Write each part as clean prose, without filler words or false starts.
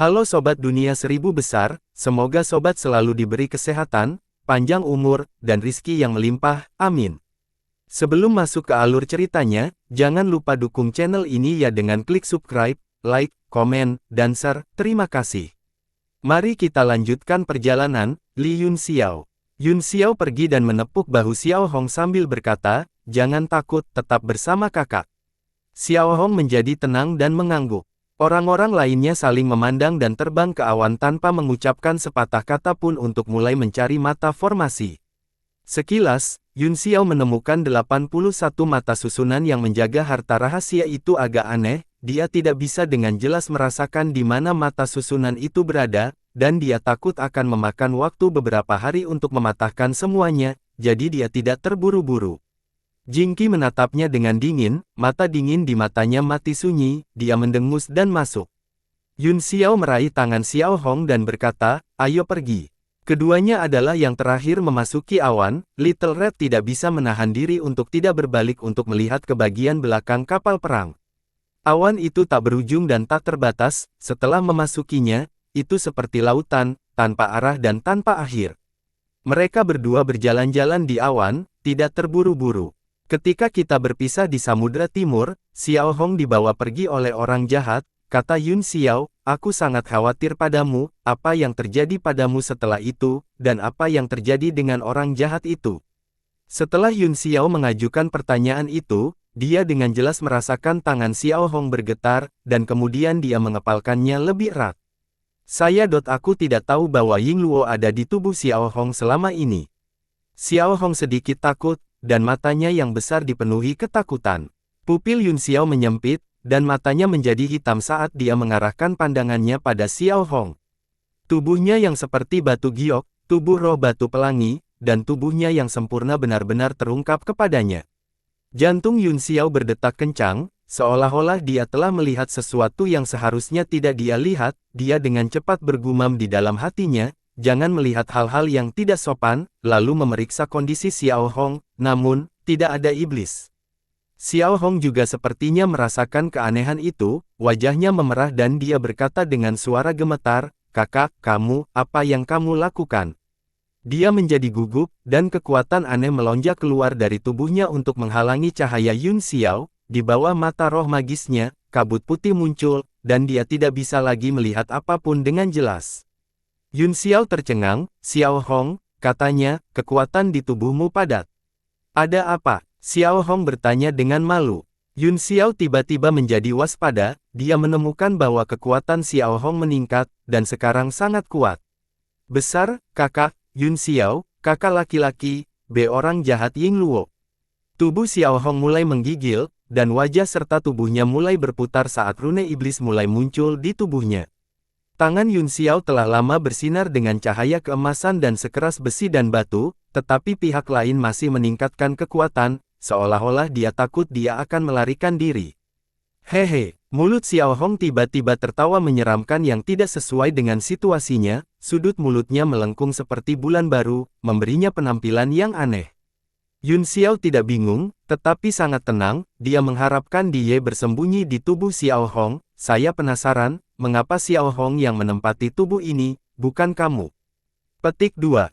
Halo Sobat Dunia Seribu Besar, semoga Sobat selalu diberi kesehatan, panjang umur, dan rizki yang melimpah, amin. Sebelum masuk ke alur ceritanya, jangan lupa dukung channel ini ya dengan klik subscribe, like, komen, dan share, terima kasih. Mari kita lanjutkan perjalanan. Li Yun Xiao. Yun Xiao pergi dan menepuk bahu Xiao Hong sambil berkata, jangan takut, tetap bersama kakak. Xiao Hong menjadi tenang dan mengangguk. Orang-orang lainnya saling memandang dan terbang ke awan tanpa mengucapkan sepatah kata pun untuk mulai mencari mata formasi. Sekilas, Yun Xiao menemukan 81 mata susunan yang menjaga harta rahasia itu agak aneh, dia tidak bisa dengan jelas merasakan di mana mata susunan itu berada, dan dia takut akan memakan waktu beberapa hari untuk mematahkan semuanya, jadi dia tidak terburu-buru. Jingqi menatapnya dengan dingin, mata dingin di matanya mati sunyi, dia mendengus dan masuk. Yun Xiao meraih tangan Xiao Hong dan berkata, ayo pergi. Keduanya adalah yang terakhir memasuki awan, Little Red tidak bisa menahan diri untuk tidak berbalik untuk melihat ke bagian belakang kapal perang. Awan itu tak berujung dan tak terbatas, setelah memasukinya, itu seperti lautan, tanpa arah dan tanpa akhir. Mereka berdua berjalan-jalan di awan, tidak terburu-buru. Ketika kita berpisah di Samudra Timur, Xiao Hong dibawa pergi oleh orang jahat, kata Yun Xiao, aku sangat khawatir padamu, apa yang terjadi padamu setelah itu, dan apa yang terjadi dengan orang jahat itu. Setelah Yun Xiao mengajukan pertanyaan itu, dia dengan jelas merasakan tangan Xiao Hong bergetar, dan kemudian dia mengepalkannya lebih erat. Aku tidak tahu bahwa Ying Luo ada di tubuh Xiao Hong selama ini. Xiao Hong sedikit takut, dan matanya yang besar dipenuhi ketakutan. Pupil Yun Xiao menyempit, dan matanya menjadi hitam saat dia mengarahkan pandangannya pada Xiao Hong. Tubuhnya yang seperti batu giok, tubuh roh batu pelangi, dan tubuhnya yang sempurna benar-benar terungkap kepadanya. Jantung Yun Xiao berdetak kencang, seolah-olah dia telah melihat sesuatu yang seharusnya tidak dia lihat, dia dengan cepat bergumam di dalam hatinya, jangan melihat hal-hal yang tidak sopan, lalu memeriksa kondisi Xiao Hong, namun, tidak ada iblis. Xiao Hong juga sepertinya merasakan keanehan itu, wajahnya memerah dan dia berkata dengan suara gemetar, kakak, kamu, apa yang kamu lakukan? Dia menjadi gugup, dan kekuatan aneh melonjak keluar dari tubuhnya untuk menghalangi cahaya Yun Xiao, di bawah mata roh magisnya, kabut putih muncul, dan dia tidak bisa lagi melihat apapun dengan jelas. Yun Xiao tercengang, Xiao Hong, katanya, kekuatan di tubuhmu padat. Ada apa? Xiao Hong bertanya dengan malu. Yun Xiao tiba-tiba menjadi waspada, dia menemukan bahwa kekuatan Xiao Hong meningkat, dan sekarang sangat kuat. Besar, kakak, Yun Xiao, kakak laki-laki, orang jahat Ying Luo. Tubuh Xiao Hong mulai menggigil, dan wajah serta tubuhnya mulai berputar saat rune iblis mulai muncul di tubuhnya. Tangan Yun Xiao telah lama bersinar dengan cahaya keemasan dan sekeras besi dan batu, tetapi pihak lain masih meningkatkan kekuatan, seolah-olah dia takut dia akan melarikan diri. Hehe, mulut Xiao Hong tiba-tiba tertawa menyeramkan yang tidak sesuai dengan situasinya, sudut mulutnya melengkung seperti bulan baru, memberinya penampilan yang aneh. Yun Xiao tidak bingung, tetapi sangat tenang, dia mengharapkan dia bersembunyi di tubuh Xiao Hong, saya penasaran, mengapa Xiao Hong yang menempati tubuh ini, bukan kamu? Petik 2.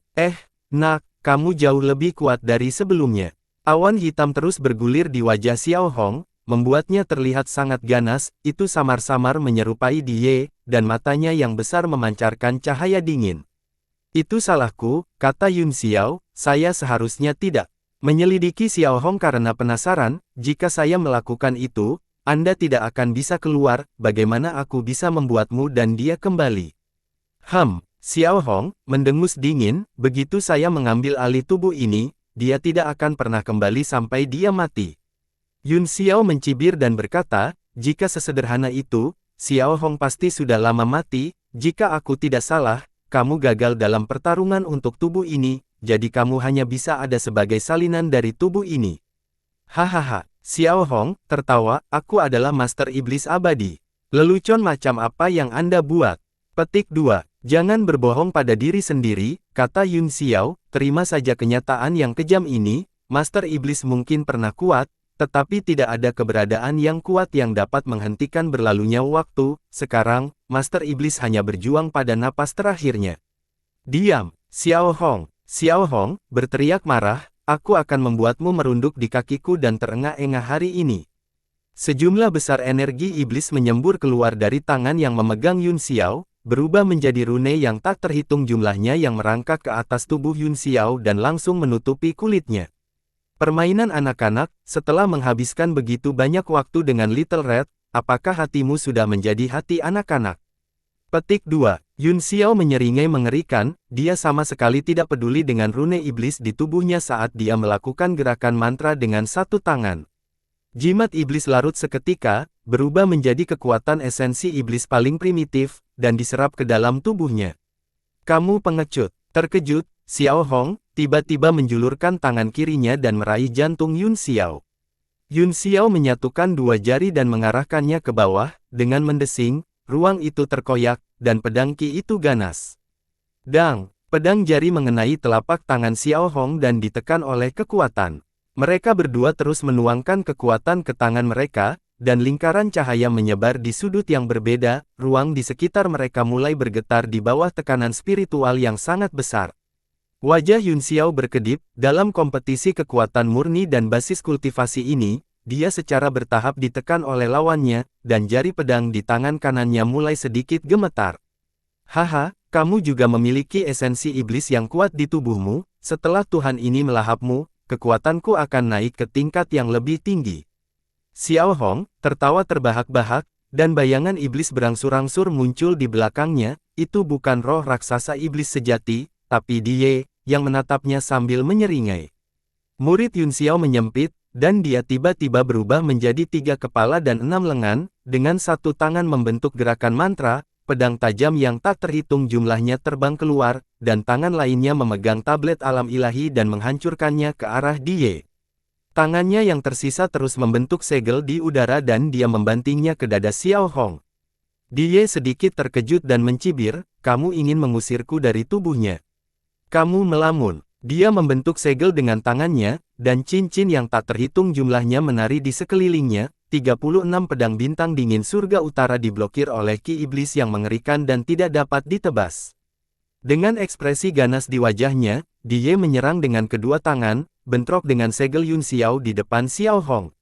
Nak, kamu jauh lebih kuat dari sebelumnya. Awan hitam terus bergulir di wajah Xiao Hong, membuatnya terlihat sangat ganas, itu samar-samar menyerupai dia, dan matanya yang besar memancarkan cahaya dingin. Itu salahku, kata Yun Xiao, saya seharusnya tidak menyelidiki Xiao Hong karena penasaran, jika saya melakukan itu, Anda tidak akan bisa keluar, bagaimana aku bisa membuatmu dan dia kembali? Xiao Hong, mendengus dingin, begitu saya mengambil alih tubuh ini, dia tidak akan pernah kembali sampai dia mati. Yun Xiao mencibir dan berkata, jika sesederhana itu, Xiao Hong pasti sudah lama mati, jika aku tidak salah, kamu gagal dalam pertarungan untuk tubuh ini, jadi kamu hanya bisa ada sebagai salinan dari tubuh ini. Hahaha. Xiao Hong tertawa, aku adalah Master Iblis Abadi. Lelucon macam apa yang Anda buat? Petik 2. Jangan berbohong pada diri sendiri, kata Yun Xiao, terima saja kenyataan yang kejam ini, Master Iblis mungkin pernah kuat, tetapi tidak ada keberadaan yang kuat yang dapat menghentikan berlalunya waktu. Sekarang, Master Iblis hanya berjuang pada napas terakhirnya. Diam, Xiao Hong! Xiao Hong, berteriak marah, aku akan membuatmu merunduk di kakiku dan terengah-engah hari ini. Sejumlah besar energi iblis menyembur keluar dari tangan yang memegang Yun Xiao, berubah menjadi rune yang tak terhitung jumlahnya yang merangkak ke atas tubuh Yun Xiao dan langsung menutupi kulitnya. Permainan anak-anak, setelah menghabiskan begitu banyak waktu dengan Little Red, apakah hatimu sudah menjadi hati anak-anak? Petik 2. Yun Xiao menyeringai mengerikan, dia sama sekali tidak peduli dengan rune iblis di tubuhnya saat dia melakukan gerakan mantra dengan satu tangan. Jimat iblis larut seketika, berubah menjadi kekuatan esensi iblis paling primitif, dan diserap ke dalam tubuhnya. Kamu pengecut. Terkejut, Xiao Hong tiba-tiba menjulurkan tangan kirinya dan meraih jantung Yun Xiao. Yun Xiao menyatukan dua jari dan mengarahkannya ke bawah, dengan mendesing, ruang itu terkoyak, dan pedang Qi itu ganas. Dang! Pedang jari mengenai telapak tangan Xiao Hong dan ditekan oleh kekuatan. Mereka berdua terus menuangkan kekuatan ke tangan mereka, dan lingkaran cahaya menyebar di sudut yang berbeda, ruang di sekitar mereka mulai bergetar di bawah tekanan spiritual yang sangat besar. Wajah Yun Xiao berkedip, dalam kompetisi kekuatan murni dan basis kultivasi ini, dia secara bertahap ditekan oleh lawannya, dan jari pedang di tangan kanannya mulai sedikit gemetar. Haha, kamu juga memiliki esensi iblis yang kuat di tubuhmu, setelah Tuhan ini melahapmu, kekuatanku akan naik ke tingkat yang lebih tinggi. Xiao Hong tertawa terbahak-bahak, dan bayangan iblis berangsur-angsur muncul di belakangnya. Itu bukan roh raksasa iblis sejati, tapi dia yang menatapnya sambil menyeringai. Murid Yun Xiao menyempit, dan dia tiba-tiba berubah menjadi 3 kepala dan 6 lengan, dengan satu tangan membentuk gerakan mantra. Pedang tajam yang tak terhitung jumlahnya terbang keluar, dan tangan lainnya memegang tablet alam ilahi dan menghancurkannya ke arah dia. Tangannya yang tersisa terus membentuk segel di udara dan dia membantingnya ke dada Xiao Hong. Dia sedikit terkejut dan mencibir, kamu ingin mengusirku dari tubuhnya. Kamu melamun. Dia membentuk segel dengan tangannya, dan cincin yang tak terhitung jumlahnya menari di sekelilingnya. 36 pedang bintang dingin surga utara diblokir oleh Qi iblis yang mengerikan dan tidak dapat ditebas. Dengan ekspresi ganas di wajahnya, dia menyerang dengan kedua tangan, bentrok dengan segel Yun Xiao di depan Xiao Hong.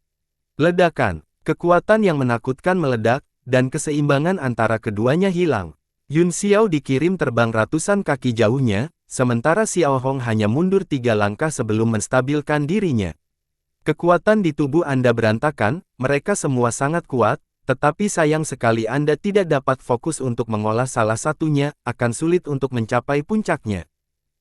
Ledakan, kekuatan yang menakutkan meledak, dan keseimbangan antara keduanya hilang. Yun Xiao dikirim terbang ratusan kaki jauhnya, sementara Xiao Hong hanya mundur 3 langkah sebelum menstabilkan dirinya. Kekuatan di tubuh Anda berantakan, mereka semua sangat kuat, tetapi sayang sekali Anda tidak dapat fokus untuk mengolah salah satunya, akan sulit untuk mencapai puncaknya.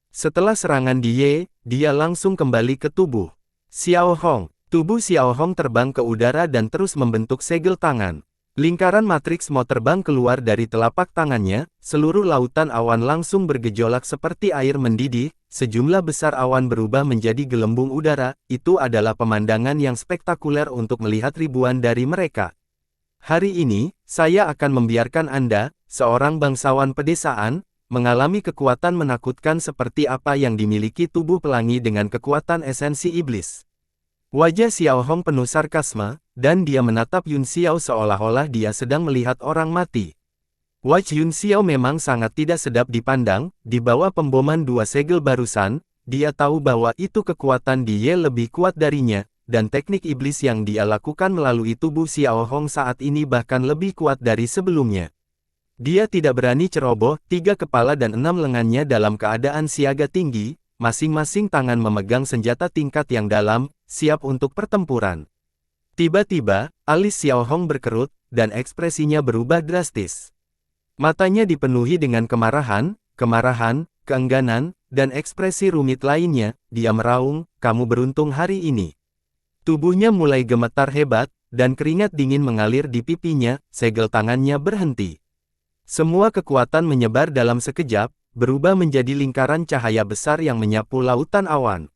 Setelah serangan dia langsung kembali ke tubuh Xiao Hong. Tubuh Xiao Hong terbang ke udara dan terus membentuk segel tangan. Lingkaran matriks mau terbang keluar dari telapak tangannya, seluruh lautan awan langsung bergejolak seperti air mendidih, sejumlah besar awan berubah menjadi gelembung udara. Itu adalah pemandangan yang spektakuler untuk melihat ribuan dari mereka. Hari ini, saya akan membiarkan Anda, seorang bangsawan pedesaan, mengalami kekuatan menakutkan seperti apa yang dimiliki tubuh pelangi dengan kekuatan esensi iblis. Wajah Xiao Hong penuh sarkasme, dan dia menatap Yun Xiao seolah-olah dia sedang melihat orang mati. Wajah Yun Xiao memang sangat tidak sedap dipandang, di bawah pemboman 2 segel barusan, dia tahu bahwa itu kekuatan dia lebih kuat darinya, dan teknik iblis yang dia lakukan melalui tubuh Xiao Hong saat ini bahkan lebih kuat dari sebelumnya. Dia tidak berani ceroboh, 3 kepala dan 6 lengannya dalam keadaan siaga tinggi, masing-masing tangan memegang senjata tingkat yang dalam, siap untuk pertempuran. Tiba-tiba, alis Xiao Hong berkerut, dan ekspresinya berubah drastis. Matanya dipenuhi dengan kemarahan, keengganan, dan ekspresi rumit lainnya. Dia meraung, kamu beruntung hari ini. Tubuhnya mulai gemetar hebat, dan keringat dingin mengalir di pipinya, segel tangannya berhenti. Semua kekuatan menyebar dalam sekejap, berubah menjadi lingkaran cahaya besar yang menyapu lautan awan.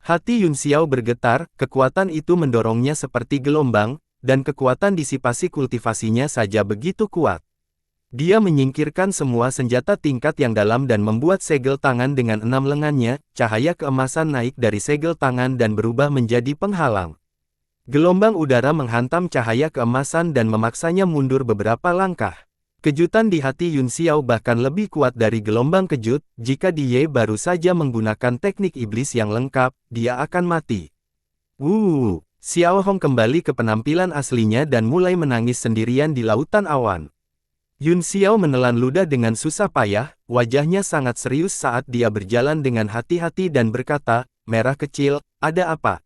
Hati Yun Xiao bergetar, kekuatan itu mendorongnya seperti gelombang, dan kekuatan disipasi kultivasinya saja begitu kuat. Dia menyingkirkan semua senjata tingkat yang dalam dan membuat segel tangan dengan 6 lengannya, cahaya keemasan naik dari segel tangan dan berubah menjadi penghalang. Gelombang udara menghantam cahaya keemasan dan memaksanya mundur beberapa langkah. Kejutan di hati Yun Xiao bahkan lebih kuat dari gelombang kejut, jika dia baru saja menggunakan teknik iblis yang lengkap, dia akan mati. Xiao Hong kembali ke penampilan aslinya dan mulai menangis sendirian di lautan awan. Yun Xiao menelan ludah dengan susah payah, wajahnya sangat serius saat dia berjalan dengan hati-hati dan berkata, "Merah kecil, ada apa?"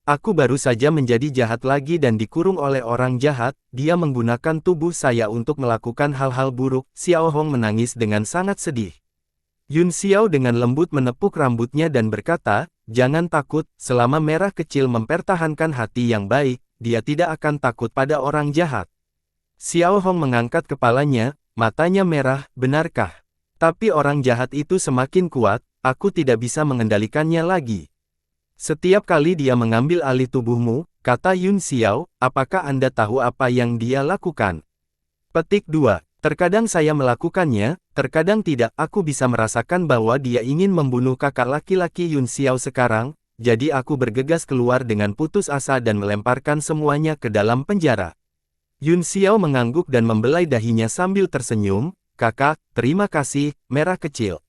Aku baru saja menjadi jahat lagi dan dikurung oleh orang jahat, dia menggunakan tubuh saya untuk melakukan hal-hal buruk." Xiao Hong menangis dengan sangat sedih. Yun Xiao dengan lembut menepuk rambutnya dan berkata, "Jangan takut, selama merah kecil mempertahankan hati yang baik, dia tidak akan takut pada orang jahat." Xiao Hong mengangkat kepalanya, matanya merah, "Benarkah? Tapi orang jahat itu semakin kuat, aku tidak bisa mengendalikannya lagi." "Setiap kali dia mengambil alih tubuhmu," kata Yun Xiao, "apakah Anda tahu apa yang dia lakukan?" Petik 2. Terkadang saya melakukannya, terkadang tidak. Aku bisa merasakan bahwa dia ingin membunuh kakak laki-laki Yun Xiao sekarang, jadi aku bergegas keluar dengan putus asa dan melemparkan semuanya ke dalam penjara. Yun Xiao mengangguk dan membelai dahinya sambil tersenyum, "Kakak, terima kasih, merah kecil.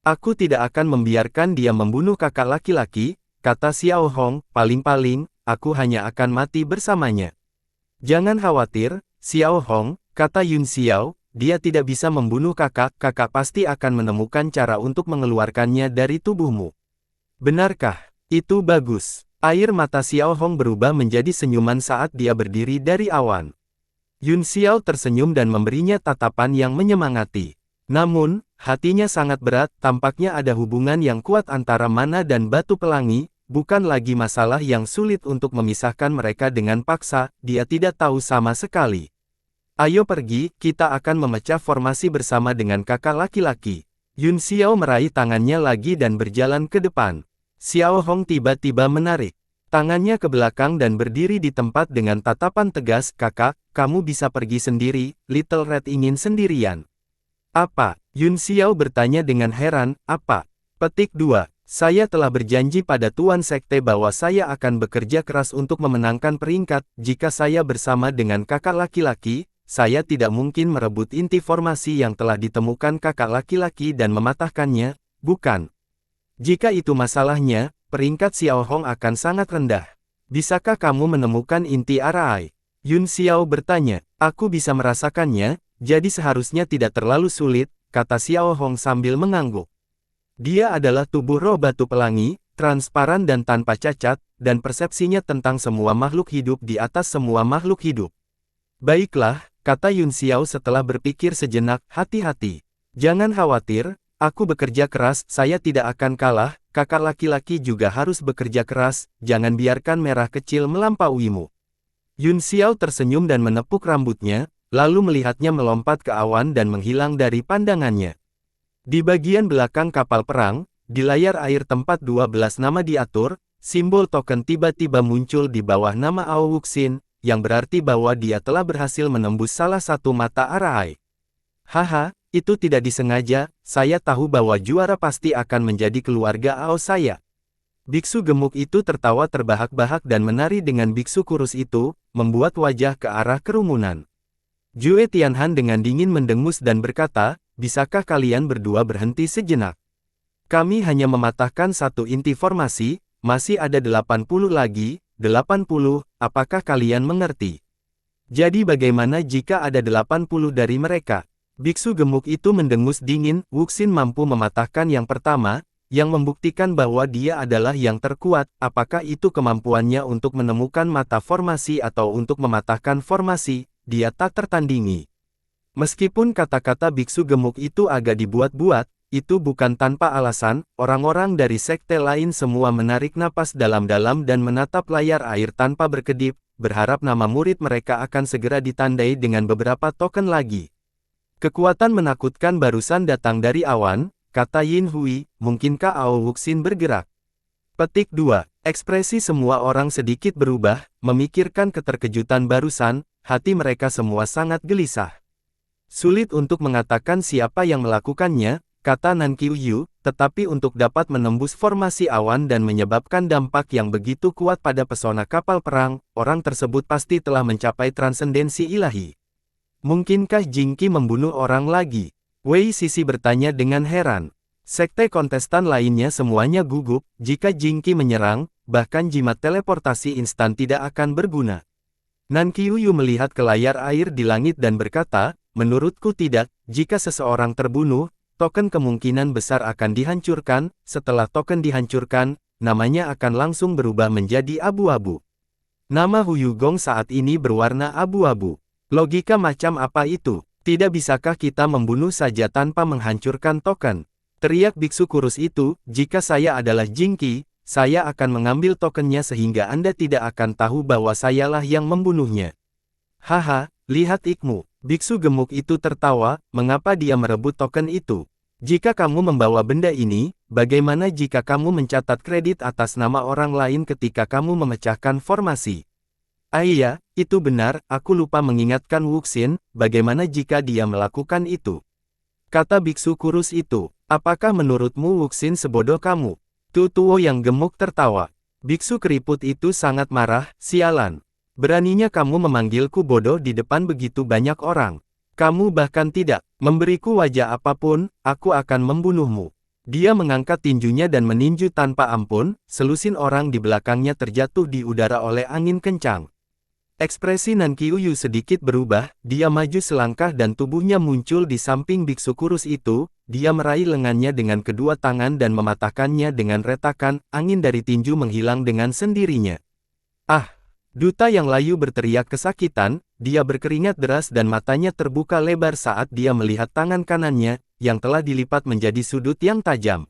Aku tidak akan membiarkan dia membunuh kakak laki-laki," kata Xiao Hong, "paling-paling, aku hanya akan mati bersamanya." "Jangan khawatir, Xiao Hong," kata Yun Xiao, "dia tidak bisa membunuh kakak, kakak pasti akan menemukan cara untuk mengeluarkannya dari tubuhmu." "Benarkah? Itu bagus." Air mata Xiao Hong berubah menjadi senyuman saat dia berdiri dari awan. Yun Xiao tersenyum dan memberinya tatapan yang menyemangati. Namun, hatinya sangat berat, tampaknya ada hubungan yang kuat antara mana dan batu pelangi, bukan lagi masalah yang sulit untuk memisahkan mereka dengan paksa, dia tidak tahu sama sekali. "Ayo pergi, kita akan memecah formasi bersama dengan kakak laki-laki." Yun Xiao meraih tangannya lagi dan berjalan ke depan. Xiao Hong tiba-tiba menarik tangannya ke belakang dan berdiri di tempat dengan tatapan tegas, "Kakak, kamu bisa pergi sendiri, Little Red ingin sendirian." "Apa?" Yun Xiao bertanya dengan heran, "Apa?" Petik 2. Saya telah berjanji pada Tuan Sekte bahwa saya akan bekerja keras untuk memenangkan peringkat, jika saya bersama dengan kakak laki-laki, saya tidak mungkin merebut inti formasi yang telah ditemukan kakak laki-laki dan mematahkannya, bukan? Jika itu masalahnya, peringkat Xiao Hong akan sangat rendah. Bisakah kamu menemukan inti Arai? Yun Xiao bertanya. "Aku bisa merasakannya, jadi seharusnya tidak terlalu sulit," kata Xiao Hong sambil mengangguk. Dia adalah tubuh roh batu pelangi, transparan dan tanpa cacat, dan persepsinya tentang semua makhluk hidup di atas semua makhluk hidup. "Baiklah," kata Yun Xiao setelah berpikir sejenak, "hati-hati. Jangan khawatir, aku bekerja keras, saya tidak akan kalah, kakak laki-laki juga harus bekerja keras, jangan biarkan merah kecil melampauimu." Yun Xiao tersenyum dan menepuk rambutnya, lalu melihatnya melompat ke awan dan menghilang dari pandangannya. Di bagian belakang kapal perang, di layar air tempat 12 nama diatur, simbol token tiba-tiba muncul di bawah nama Ao Wuxin, yang berarti bahwa dia telah berhasil menembus salah satu mata Arai. "Haha, itu tidak disengaja, saya tahu bahwa juara pasti akan menjadi keluarga Ao saya." Biksu gemuk itu tertawa terbahak-bahak dan menari dengan biksu kurus itu, membuat wajah ke arah kerumunan. Jue Tianhan dengan dingin mendengus dan berkata, "Bisakah kalian berdua berhenti sejenak? Kami hanya mematahkan satu inti formasi, masih ada 80 lagi, 80, apakah kalian mengerti? Jadi bagaimana jika ada 80 dari mereka?" Biksu gemuk itu mendengus dingin, Wuxin mampu mematahkan yang pertama, yang membuktikan bahwa dia adalah yang terkuat, apakah itu kemampuannya untuk menemukan mata formasi atau untuk mematahkan formasi, dia tak tertandingi. Meskipun kata-kata biksu gemuk itu agak dibuat-buat, itu bukan tanpa alasan, orang-orang dari sekte lain semua menarik napas dalam-dalam dan menatap layar air tanpa berkedip, berharap nama murid mereka akan segera ditandai dengan beberapa token lagi. "Kekuatan menakutkan barusan datang dari awan," kata Yin Hui, "mungkinkah Ao Wuxin bergerak?" Petik 2. Ekspresi semua orang sedikit berubah, memikirkan keterkejutan barusan, hati mereka semua sangat gelisah. "Sulit untuk mengatakan siapa yang melakukannya," kata Nan Qiuyu, tetapi untuk dapat menembus formasi awan dan menyebabkan dampak yang begitu kuat pada pesona kapal perang, orang tersebut pasti telah mencapai transendensi ilahi. Mungkinkah Jingqi membunuh orang lagi? Wei Sisi bertanya dengan heran. Sekte kontestan lainnya semuanya gugup, jika Jingqi menyerang, bahkan jimat teleportasi instan tidak akan berguna. Nan Qiuyu melihat ke layar air di langit dan berkata, menurutku tidak, jika seseorang terbunuh, token kemungkinan besar akan dihancurkan, setelah token dihancurkan, namanya akan langsung berubah menjadi abu-abu. Nama Huyugong saat ini berwarna abu-abu. Logika macam apa itu? Tidak bisakah kita membunuh saja tanpa menghancurkan token? Teriak biksu kurus itu, jika saya adalah Jingqi, saya akan mengambil tokennya sehingga Anda tidak akan tahu bahwa sayalah yang membunuhnya. Haha, lihat ikmu. Biksu gemuk itu tertawa, mengapa dia merebut token itu? Jika kamu membawa benda ini, bagaimana jika kamu mencatat kredit atas nama orang lain ketika kamu memecahkan formasi? Iya, itu benar, aku lupa mengingatkan Wuxin, bagaimana jika dia melakukan itu? Kata biksu kurus itu, apakah menurutmu Wuxin sebodoh kamu? Tutuo yang gemuk tertawa. Biksu keriput itu sangat marah, sialan. Beraninya kamu memanggilku bodoh di depan begitu banyak orang. Kamu bahkan tidak memberiku wajah apapun, aku akan membunuhmu. Dia mengangkat tinjunya dan meninju tanpa ampun, selusin orang di belakangnya terjatuh di udara oleh angin kencang. Ekspresi Nan Qiuyu sedikit berubah, dia maju selangkah dan tubuhnya muncul di samping biksu kurus itu, dia meraih lengannya dengan kedua tangan dan mematahkannya dengan retakan, angin dari tinju menghilang dengan sendirinya. Ah! Duta yang layu berteriak kesakitan, dia berkeringat deras dan matanya terbuka lebar saat dia melihat tangan kanannya, yang telah dilipat menjadi sudut yang tajam.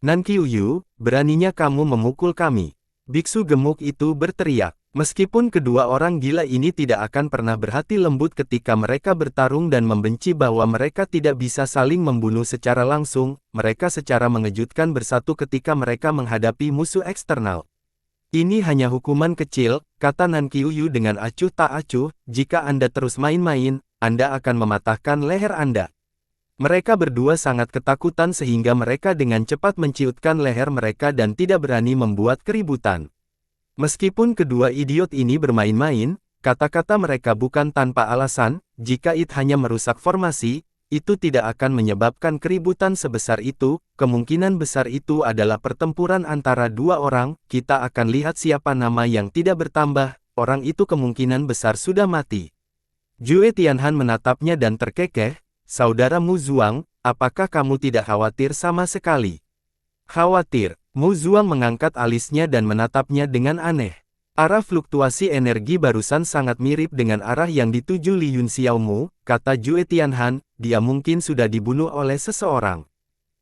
Nan Qiuyu, beraninya kamu memukul kami. Biksu gemuk itu berteriak. Meskipun kedua orang gila ini tidak akan pernah berhati lembut ketika mereka bertarung dan membenci bahwa mereka tidak bisa saling membunuh secara langsung, mereka secara mengejutkan bersatu ketika mereka menghadapi musuh eksternal. Ini hanya hukuman kecil, kata Nan Qiuyu dengan acuh tak acuh, jika Anda terus main-main, Anda akan mematahkan leher Anda. Mereka berdua sangat ketakutan sehingga mereka dengan cepat menciutkan leher mereka dan tidak berani membuat keributan. Meskipun kedua idiot ini bermain-main, kata-kata mereka bukan tanpa alasan, jika it hanya merusak formasi, itu tidak akan menyebabkan keributan sebesar itu, kemungkinan besar itu adalah pertempuran antara dua orang, kita akan lihat siapa nama yang tidak bertambah, orang itu kemungkinan besar sudah mati. Jue Tianhan menatapnya dan terkekeh, saudara Mu Zuang, apakah kamu tidak khawatir sama sekali? Khawatir, Mu Zuang mengangkat alisnya dan menatapnya dengan aneh. Arah fluktuasi energi barusan sangat mirip dengan arah yang dituju Li Yunxiaomu, kata Jue Tianhan, dia mungkin sudah dibunuh oleh seseorang.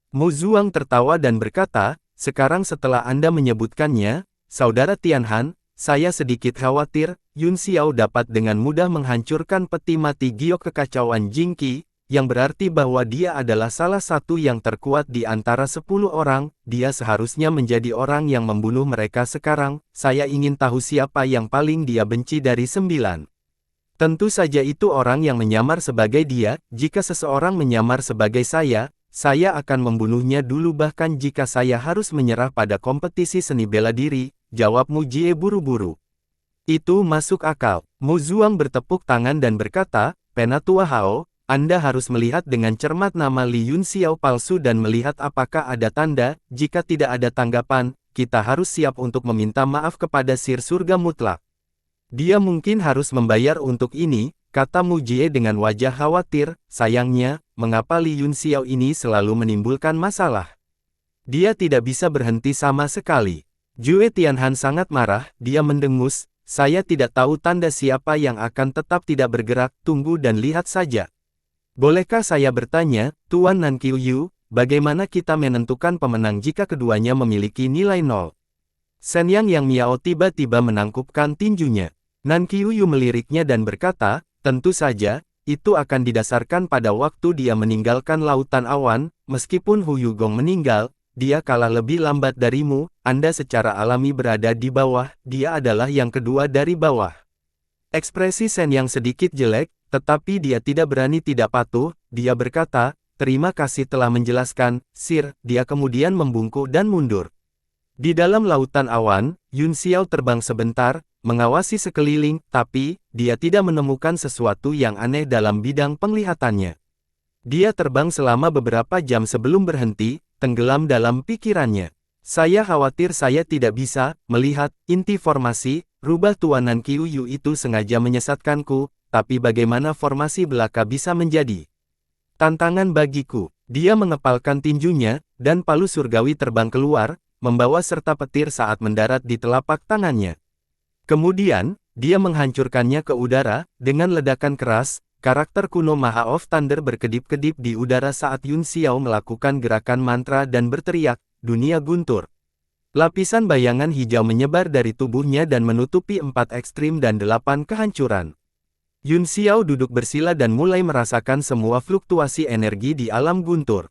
Mu Zuang tertawa dan berkata, sekarang setelah Anda menyebutkannya, saudara Tianhan, saya sedikit khawatir, Yunxiao dapat dengan mudah menghancurkan peti mati giok kekacauan Jingqi, yang berarti bahwa dia adalah salah satu yang terkuat di antara 10 orang, dia seharusnya menjadi orang yang membunuh mereka sekarang, saya ingin tahu siapa yang paling dia benci dari 9. Tentu saja itu orang yang menyamar sebagai dia, jika seseorang menyamar sebagai saya akan membunuhnya dulu bahkan jika saya harus menyerah pada kompetisi seni bela diri, jawab Mu Jie buru-buru. Itu masuk akal. Mu Zuang bertepuk tangan dan berkata, Penatua Hao, Anda harus melihat dengan cermat nama Li Yunxiao palsu dan melihat apakah ada tanda, jika tidak ada tanggapan, kita harus siap untuk meminta maaf kepada Sir Surga Mutlak. Dia mungkin harus membayar untuk ini, kata Mu Jie dengan wajah khawatir, sayangnya, mengapa Li Yunxiao ini selalu menimbulkan masalah? Dia tidak bisa berhenti sama sekali. Jue Tianhan sangat marah, dia mendengus, saya tidak tahu tanda siapa yang akan tetap tidak bergerak, tunggu dan lihat saja. Bolehkah saya bertanya, Tuan Nan Qiuyu, bagaimana kita menentukan pemenang jika keduanya memiliki nilai 0? Shenyang Yang Miao tiba-tiba menangkupkan tinjunya. Nan Qiuyu meliriknya dan berkata, tentu saja, itu akan didasarkan pada waktu dia meninggalkan lautan awan, meskipun Huyugong meninggal, dia kalah lebih lambat darimu, Anda secara alami berada di bawah, dia adalah yang kedua dari bawah. Ekspresi Shenyang sedikit jelek, tetapi dia tidak berani tidak patuh, dia berkata, terima kasih telah menjelaskan, Sir." Dia kemudian membungkuk dan mundur. Di dalam lautan awan, Yun Xiao terbang sebentar, mengawasi sekeliling, tapi dia tidak menemukan sesuatu yang aneh dalam bidang penglihatannya. Dia terbang selama beberapa jam sebelum berhenti, tenggelam dalam pikirannya. "Saya khawatir saya tidak bisa melihat inti formasi, rubah tuanan Qiuyu itu sengaja menyesatkanku, tapi bagaimana formasi belaka bisa menjadi tantangan bagiku?" Dia mengepalkan tinjunya, dan palu surgawi terbang keluar, membawa serta petir saat mendarat di telapak tangannya. Kemudian, dia menghancurkannya ke udara, dengan ledakan keras. Karakter kuno Maha of Thunder berkedip-kedip di udara saat Yun Xiao melakukan gerakan mantra dan berteriak, "Dunia guntur." Lapisan bayangan hijau menyebar dari tubuhnya dan menutupi 4 ekstrim dan 8 kehancuran. Yun Xiao duduk bersila dan mulai merasakan semua fluktuasi energi di alam guntur.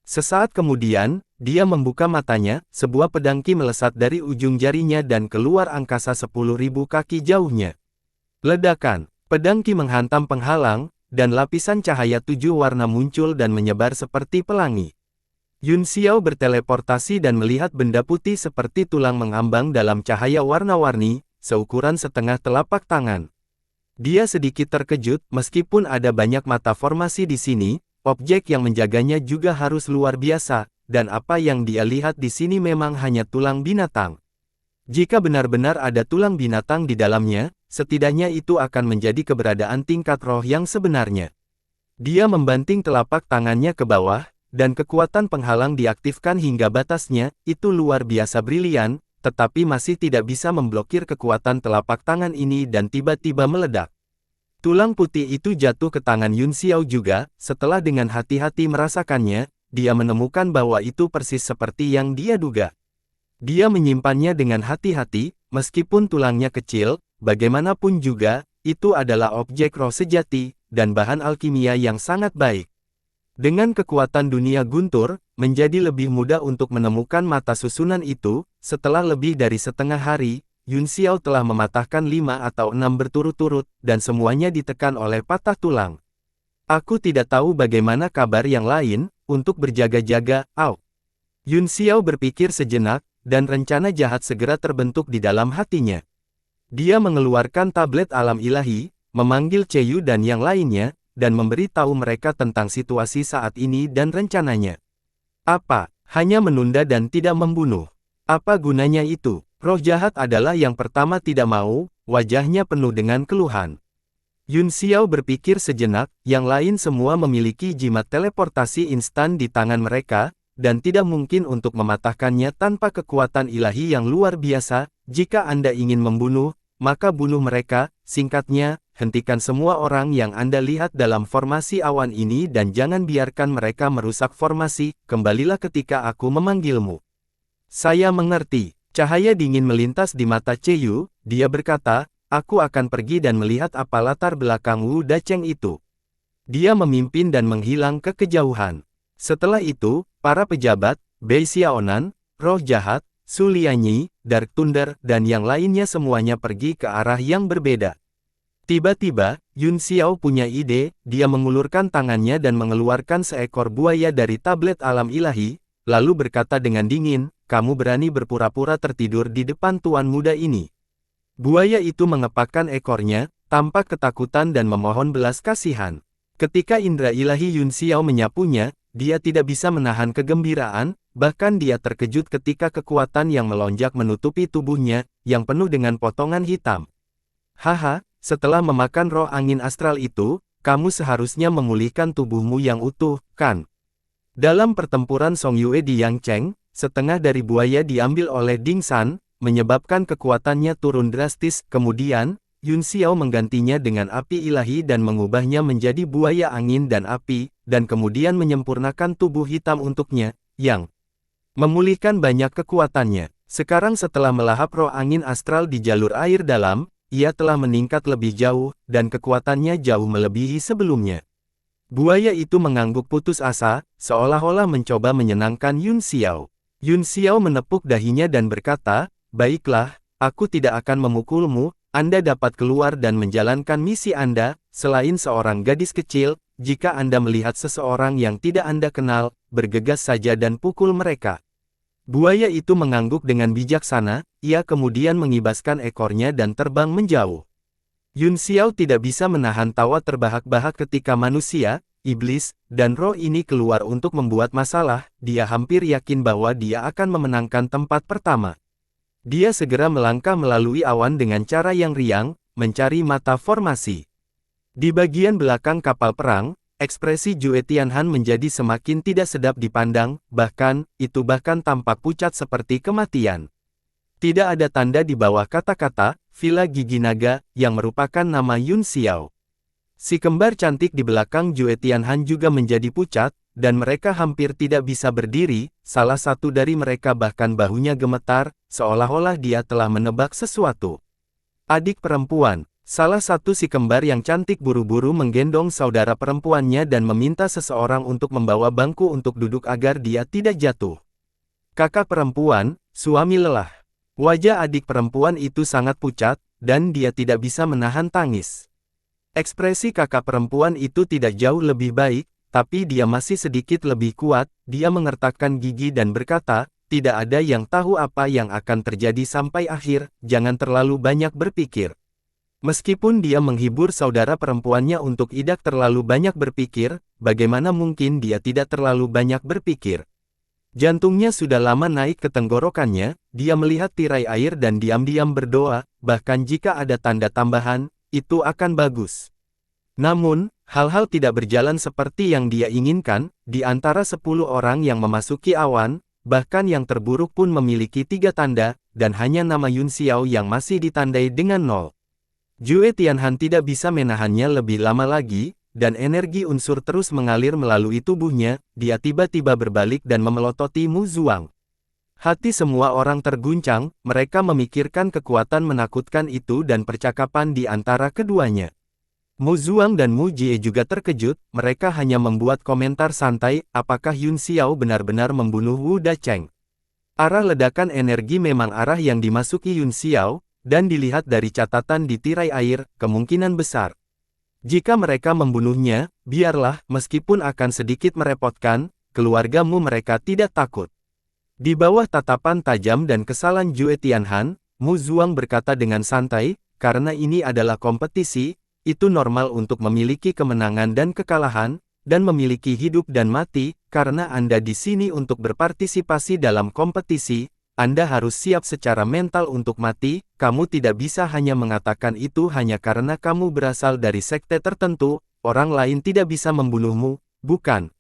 Sesaat kemudian, dia membuka matanya, sebuah pedang Qi melesat dari ujung jarinya dan keluar angkasa 10.000 kaki jauhnya. Ledakan. Pedang Qi menghantam penghalang, dan lapisan cahaya 7 warna muncul dan menyebar seperti pelangi. Yun Xiao berteleportasi dan melihat benda putih seperti tulang mengambang dalam cahaya warna-warni, seukuran setengah telapak tangan. Dia sedikit terkejut, meskipun ada banyak mata formasi di sini, objek yang menjaganya juga harus luar biasa, dan apa yang dia lihat di sini memang hanya tulang binatang. Jika benar-benar ada tulang binatang di dalamnya, setidaknya itu akan menjadi keberadaan tingkat roh yang sebenarnya. Dia membanting telapak tangannya ke bawah, dan kekuatan penghalang diaktifkan hingga batasnya, itu luar biasa brilian, tetapi masih tidak bisa memblokir kekuatan telapak tangan ini dan tiba-tiba meledak. Tulang putih itu jatuh ke tangan Yun Xiao juga, setelah dengan hati-hati merasakannya, dia menemukan bahwa itu persis seperti yang dia duga. Dia menyimpannya dengan hati-hati, meskipun tulangnya kecil, bagaimanapun juga, itu adalah objek roh sejati, dan bahan alkimia yang sangat baik. Dengan kekuatan dunia guntur, menjadi lebih mudah untuk menemukan mata susunan itu. Setelah lebih dari setengah hari, Yun Xiao telah mematahkan 5 atau 6 berturut-turut, dan semuanya ditekan oleh patah tulang. "Aku tidak tahu bagaimana kabar yang lain, untuk berjaga-jaga." Yun Xiao berpikir sejenak, dan rencana jahat segera terbentuk di dalam hatinya. Dia mengeluarkan tablet alam ilahi, memanggil Cheyu dan yang lainnya, dan memberi tahu mereka tentang situasi saat ini dan rencananya. Apa? Hanya menunda dan tidak membunuh. Apa gunanya itu? Roh jahat adalah yang pertama tidak mau, wajahnya penuh dengan keluhan. Yun Xiao berpikir sejenak, yang lain semua memiliki jimat teleportasi instan di tangan mereka, dan tidak mungkin untuk mematahkannya tanpa kekuatan ilahi yang luar biasa. Jika Anda ingin membunuh, maka bunuh mereka. Singkatnya, hentikan semua orang yang Anda lihat dalam formasi awan ini dan jangan biarkan mereka merusak formasi. Kembalilah ketika aku memanggilmu. Saya mengerti. Cahaya dingin melintas di mata Cheyu. Dia berkata, "Aku akan pergi dan melihat apa latar belakang Wu Dacheng itu." Dia memimpin dan menghilang ke kejauhan. Setelah itu, para pejabat, Bei Xiaonan, roh jahat, Su Lianyi, Dark Thunder, dan yang lainnya semuanya pergi ke arah yang berbeda. Tiba-tiba, Yun Xiao punya ide. Dia mengulurkan tangannya dan mengeluarkan seekor buaya dari tablet alam ilahi, lalu berkata dengan dingin, "Kamu berani berpura-pura tertidur di depan tuan muda ini." Buaya itu mengepakkan ekornya, tampak ketakutan dan memohon belas kasihan. Ketika indera ilahi Yun Xiao menyapunya, dia tidak bisa menahan kegembiraan, bahkan dia terkejut ketika kekuatan yang melonjak menutupi tubuhnya, yang penuh dengan potongan hitam. "Haha, setelah memakan roh angin astral itu, kamu seharusnya memulihkan tubuhmu yang utuh, kan?" Dalam pertempuran Song Yue di Yangcheng, setengah dari buaya diambil oleh Ding San, menyebabkan kekuatannya turun drastis. Kemudian, Yun Xiao menggantinya dengan api ilahi dan mengubahnya menjadi buaya angin dan api, dan kemudian menyempurnakan tubuh hitam untuknya, yang memulihkan banyak kekuatannya. Sekarang setelah melahap roh angin astral di jalur air dalam, ia telah meningkat lebih jauh, dan kekuatannya jauh melebihi sebelumnya. Buaya itu mengangguk putus asa, seolah-olah mencoba menyenangkan Yun Xiao. Yun Xiao menepuk dahinya dan berkata, "Baiklah, aku tidak akan memukulmu. Anda dapat keluar dan menjalankan misi Anda." Selain seorang gadis kecil, jika Anda melihat seseorang yang tidak Anda kenal, bergegas saja dan pukul mereka. Buaya itu mengangguk dengan bijaksana, ia kemudian mengibaskan ekornya dan terbang menjauh. Yun Xiao tidak bisa menahan tawa terbahak-bahak ketika manusia, iblis, dan roh ini keluar untuk membuat masalah. Dia hampir yakin bahwa dia akan memenangkan tempat pertama. Dia segera melangkah melalui awan dengan cara yang riang, mencari mata formasi. Di bagian belakang kapal perang, ekspresi Jue Tianhan menjadi semakin tidak sedap dipandang, bahkan tampak pucat seperti kematian. Tidak ada tanda di bawah kata-kata, Villa Gigi Naga, yang merupakan nama Yun Xiao. Si kembar cantik di belakang Jue Tianhan juga menjadi pucat, dan mereka hampir tidak bisa berdiri, salah satu dari mereka bahkan bahunya gemetar, seolah-olah dia telah menebak sesuatu. Adik perempuan, salah satu si kembar yang cantik buru-buru menggendong saudara perempuannya dan meminta seseorang untuk membawa bangku untuk duduk agar dia tidak jatuh. Kakak perempuan, suami lelah. Wajah adik perempuan itu sangat pucat, dan dia tidak bisa menahan tangis. Ekspresi kakak perempuan itu tidak jauh lebih baik, tapi dia masih sedikit lebih kuat. Dia mengertakkan gigi dan berkata, tidak ada yang tahu apa yang akan terjadi sampai akhir, jangan terlalu banyak berpikir. Meskipun dia menghibur saudara perempuannya untuk tidak terlalu banyak berpikir, bagaimana mungkin dia tidak terlalu banyak berpikir? Jantungnya sudah lama naik ke tenggorokannya, dia melihat tirai air dan diam-diam berdoa, bahkan jika ada tanda tambahan, itu akan bagus. Namun, hal-hal tidak berjalan seperti yang dia inginkan. Di antara 10 orang yang memasuki awan, bahkan yang terburuk pun memiliki 3 tanda, dan hanya nama Yun Xiao yang masih ditandai dengan 0. Jue Tianhan tidak bisa menahannya lebih lama lagi, dan energi unsur terus mengalir melalui tubuhnya. Dia tiba-tiba berbalik dan memelototi Mu Zuang. Hati semua orang terguncang, mereka memikirkan kekuatan menakutkan itu dan percakapan di antara keduanya. Mu Zuang dan Mu Jie juga terkejut, mereka hanya membuat komentar santai, apakah Yun Xiao benar-benar membunuh Wu Dacheng? Arah ledakan energi memang arah yang dimasuki Yun Xiao, dan dilihat dari catatan di tirai air, kemungkinan besar. Jika mereka membunuhnya, biarlah, meskipun akan sedikit merepotkan, keluargamu mereka tidak takut. Di bawah tatapan tajam dan kesalan Jue Tianhan, Mu Zuang berkata dengan santai, karena ini adalah kompetisi, itu normal untuk memiliki kemenangan dan kekalahan, dan memiliki hidup dan mati. Karena Anda di sini untuk berpartisipasi dalam kompetisi, Anda harus siap secara mental untuk mati. Kamu tidak bisa hanya mengatakan itu hanya karena kamu berasal dari sekte tertentu, orang lain tidak bisa membunuhmu, bukan?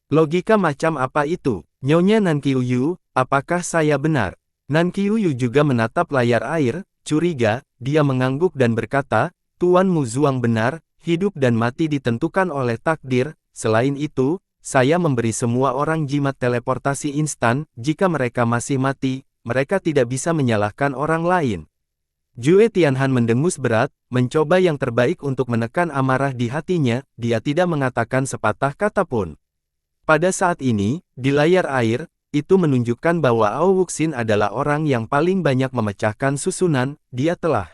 Logika macam apa itu? Nyonya Nanqiuyu, apakah saya benar? Nanqiuyu juga menatap layar air, curiga, dia mengangguk dan berkata, Tuan Mu Zuang benar, hidup dan mati ditentukan oleh takdir. Selain itu, saya memberi semua orang jimat teleportasi instan. Jika mereka masih mati, mereka tidak bisa menyalahkan orang lain. Jue Tianhan mendengus berat, mencoba yang terbaik untuk menekan amarah di hatinya. Dia tidak mengatakan sepatah kata pun. Pada saat ini, di layar air, itu menunjukkan bahwa Ao Wuxin adalah orang yang paling banyak memecahkan susunan. Dia telah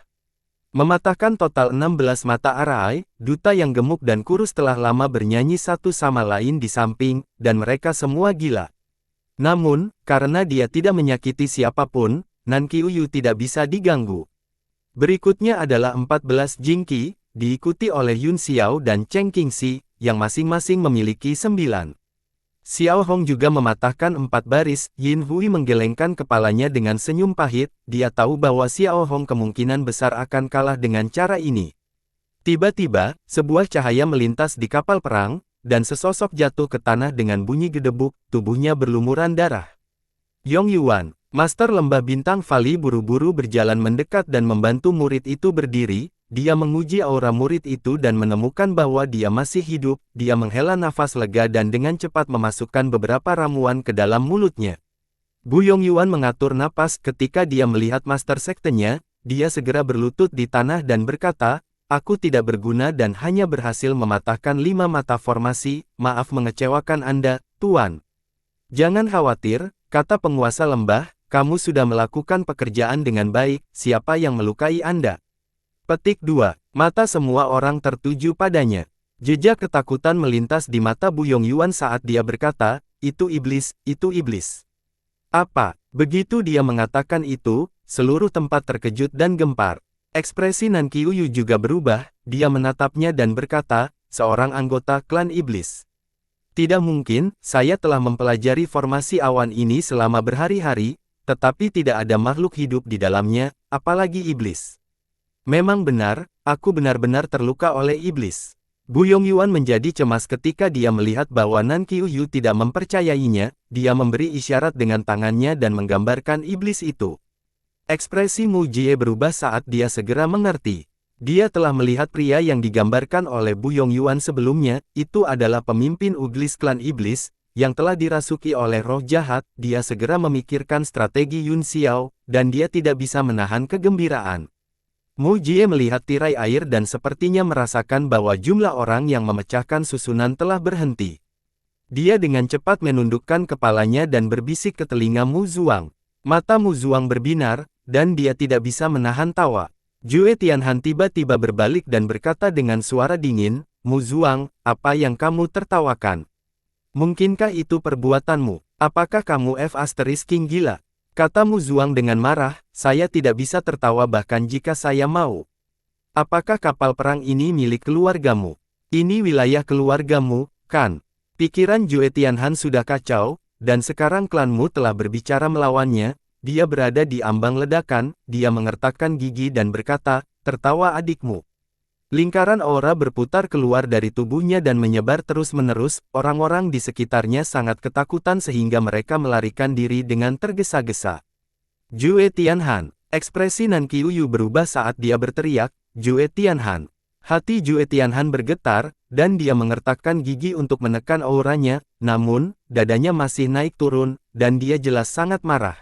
mematahkan total 16 mata arai. Duta yang gemuk dan kurus telah lama bernyanyi satu sama lain di samping, dan mereka semua gila. Namun, karena dia tidak menyakiti siapapun, Nanqiuyu tidak bisa diganggu. Berikutnya adalah 14 Jingqi, diikuti oleh Yun Xiao dan Cheng Qingxi, yang masing-masing memiliki 9. Xiao Hong juga mematahkan 4 baris. Yin Hui menggelengkan kepalanya dengan senyum pahit. Dia tahu bahwa Xiao Hong kemungkinan besar akan kalah dengan cara ini. Tiba-tiba, sebuah cahaya melintas di kapal perang, dan sesosok jatuh ke tanah dengan bunyi gedebuk, tubuhnya berlumuran darah. Yong Yuan, Master Lembah Bintang Vali buru-buru berjalan mendekat dan membantu murid itu berdiri. Dia menguji aura murid itu dan menemukan bahwa dia masih hidup. Dia menghela nafas lega dan dengan cepat memasukkan beberapa ramuan ke dalam mulutnya. Bu Yongyuan mengatur napas ketika dia melihat master sektenya. Dia segera berlutut di tanah dan berkata, aku tidak berguna dan hanya berhasil mematahkan 5 mata formasi. Maaf mengecewakan Anda, Tuan. Jangan khawatir, kata penguasa lembah, kamu sudah melakukan pekerjaan dengan baik. Siapa yang melukai Anda? Petik 2. Mata semua orang tertuju padanya. Jejak ketakutan melintas di mata Bu Yongyuan saat dia berkata, itu iblis, itu iblis. Apa? Begitu dia mengatakan itu, seluruh tempat terkejut dan gempar. Ekspresi Nan Qiuyu juga berubah, dia menatapnya dan berkata, seorang anggota klan iblis. Tidak mungkin, saya telah mempelajari formasi awan ini selama berhari-hari, tetapi tidak ada makhluk hidup di dalamnya, apalagi iblis. Memang benar, aku benar-benar terluka oleh iblis. Bu Yongyuan menjadi cemas ketika dia melihat bahwa Nan Qiuyu tidak mempercayainya, dia memberi isyarat dengan tangannya dan menggambarkan iblis itu. Ekspresi Mu Jie berubah saat dia segera mengerti. Dia telah melihat pria yang digambarkan oleh Bu Yongyuan sebelumnya, itu adalah pemimpin uglis klan iblis, yang telah dirasuki oleh roh jahat. Dia segera memikirkan strategi Yun Xiao, dan dia tidak bisa menahan kegembiraan. Mu Jie melihat tirai air dan sepertinya merasakan bahwa jumlah orang yang memecahkan susunan telah berhenti. Dia dengan cepat menundukkan kepalanya dan berbisik ke telinga Mu Zuang. Mata Mu Zuang berbinar, dan dia tidak bisa menahan tawa. Jue Tianhan tiba-tiba berbalik dan berkata dengan suara dingin, Mu Zuang, apa yang kamu tertawakan? Mungkinkah itu perbuatanmu? Apakah kamu King gila? Kata Mu Zuang dengan marah, saya tidak bisa tertawa bahkan jika saya mau. Apakah kapal perang ini milik keluargamu? Ini wilayah keluargamu, kan? Pikiran Jue Tianhan sudah kacau, dan sekarang klanmu telah berbicara melawannya. Dia berada di ambang ledakan, dia mengertakkan gigi dan berkata, tertawa adikmu. Lingkaran aura berputar keluar dari tubuhnya dan menyebar terus-menerus, orang-orang di sekitarnya sangat ketakutan sehingga mereka melarikan diri dengan tergesa-gesa. Jue Tianhan, ekspresi Nan Qiuyu berubah saat dia berteriak, Jue Tianhan. Hati Jue Tianhan bergetar, dan dia mengertakkan gigi untuk menekan auranya, namun, dadanya masih naik turun, dan dia jelas sangat marah.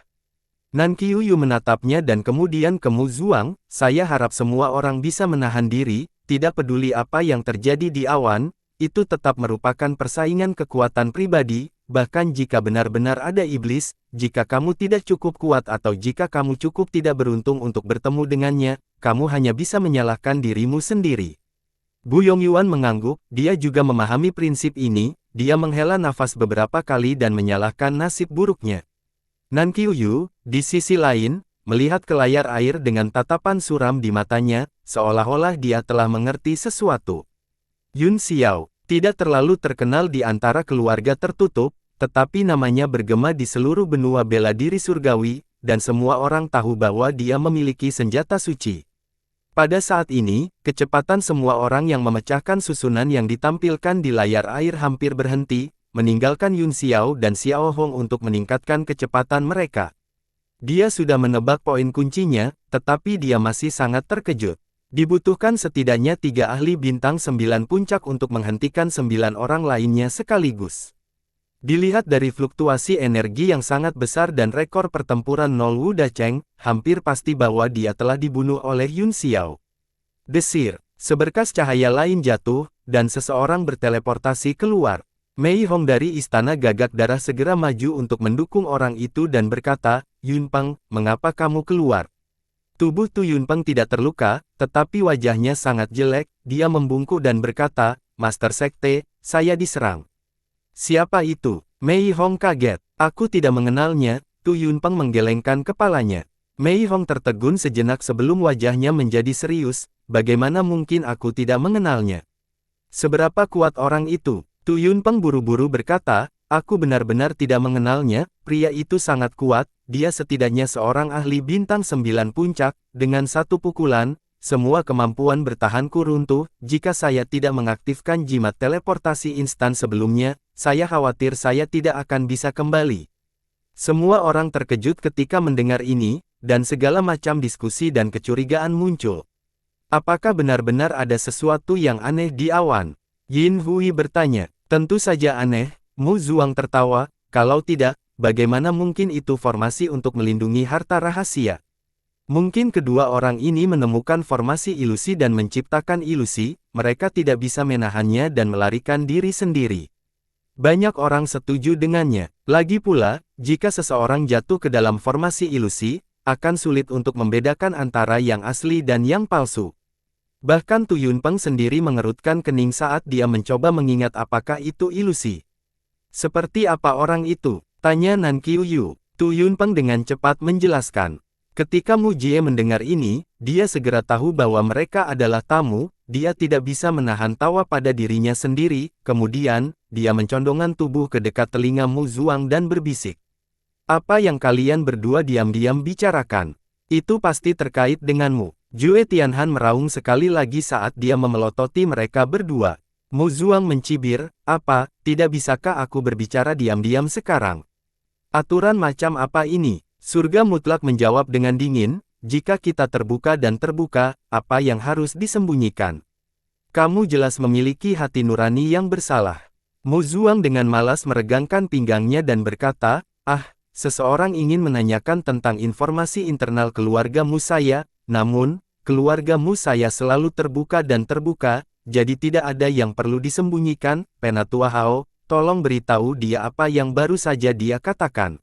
Nan Qiuyu menatapnya dan kemudian ke Mu Zuang, saya harap semua orang bisa menahan diri, tidak peduli apa yang terjadi di awan, itu tetap merupakan persaingan kekuatan pribadi, bahkan jika benar-benar ada iblis, jika kamu tidak cukup kuat atau jika kamu cukup tidak beruntung untuk bertemu dengannya, kamu hanya bisa menyalahkan dirimu sendiri. Bu Yongyuan mengangguk, dia juga memahami prinsip ini, dia menghela nafas beberapa kali dan menyalahkan nasib buruknya. Nan Qiuyu, di sisi lain, melihat ke layar air dengan tatapan suram di matanya, seolah-olah dia telah mengerti sesuatu. Yun Xiao, tidak terlalu terkenal di antara keluarga tertutup, tetapi namanya bergema di seluruh benua bela diri surgawi, dan semua orang tahu bahwa dia memiliki senjata suci. Pada saat ini, kecepatan semua orang yang memecahkan susunan yang ditampilkan di layar air hampir berhenti, meninggalkan Yun Xiao dan Xiao Hong untuk meningkatkan kecepatan mereka. Dia sudah menebak poin kuncinya, tetapi dia masih sangat terkejut. Dibutuhkan setidaknya 3 ahli bintang 9 puncak untuk menghentikan 9 orang lainnya sekaligus. Dilihat dari fluktuasi energi yang sangat besar dan rekor pertempuran Nol Wu Dacheng, hampir pasti bahwa dia telah dibunuh oleh Yun Xiao. Desir, seberkas cahaya lain jatuh, dan seseorang berteleportasi keluar. Mei Hong dari Istana Gagak Darah segera maju untuk mendukung orang itu dan berkata, Yun Peng, mengapa kamu keluar? Tubuh Tu Yun Peng tidak terluka, tetapi wajahnya sangat jelek, dia membungkuk dan berkata, Master Sekte, saya diserang. Siapa itu? Mei Hong kaget, aku tidak mengenalnya. Tu Yun Peng menggelengkan kepalanya. Mei Hong tertegun sejenak sebelum wajahnya menjadi serius, bagaimana mungkin aku tidak mengenalnya? Seberapa kuat orang itu? Tu Yun Peng buru-buru berkata, aku benar-benar tidak mengenalnya, pria itu sangat kuat, dia setidaknya seorang ahli bintang 9 puncak, dengan satu pukulan, semua kemampuan bertahanku runtuh, jika saya tidak mengaktifkan jimat teleportasi instan sebelumnya, saya khawatir saya tidak akan bisa kembali. Semua orang terkejut ketika mendengar ini, dan segala macam diskusi dan kecurigaan muncul. Apakah benar-benar ada sesuatu yang aneh di awan? Yin Hui bertanya. Tentu saja aneh, Mu Zuang tertawa, kalau tidak, bagaimana mungkin itu formasi untuk melindungi harta rahasia? Mungkin kedua orang ini menemukan formasi ilusi dan menciptakan ilusi, mereka tidak bisa menahannya dan melarikan diri sendiri. Banyak orang setuju dengannya. Lagi pula, jika seseorang jatuh ke dalam formasi ilusi, akan sulit untuk membedakan antara yang asli dan yang palsu. Bahkan Tu Yunpeng sendiri mengerutkan kening saat dia mencoba mengingat apakah itu ilusi. Seperti apa orang itu? Tanya Nan Qiuyu. Tu Yunpeng dengan cepat menjelaskan. Ketika Mu Jie mendengar ini, dia segera tahu bahwa mereka adalah tamu, dia tidak bisa menahan tawa pada dirinya sendiri, kemudian, dia mencondongkan tubuh ke dekat telinga Mu Zuang dan berbisik. Apa yang kalian berdua diam-diam bicarakan? Itu pasti terkait denganmu. Jue Tianhan meraung sekali lagi saat dia memelototi mereka berdua. Mu Zuang mencibir, apa, tidak bisakah aku berbicara diam-diam sekarang? Aturan macam apa ini? Surga mutlak menjawab dengan dingin, jika kita terbuka dan terbuka, apa yang harus disembunyikan? Kamu jelas memiliki hati nurani yang bersalah. Mu Zuang dengan malas meregangkan pinggangnya dan berkata, seseorang ingin menanyakan tentang informasi internal keluargamu saya, namun, keluargamu saya selalu terbuka dan terbuka, jadi tidak ada yang perlu disembunyikan, Penatua Hao, tolong beritahu dia apa yang baru saja dia katakan.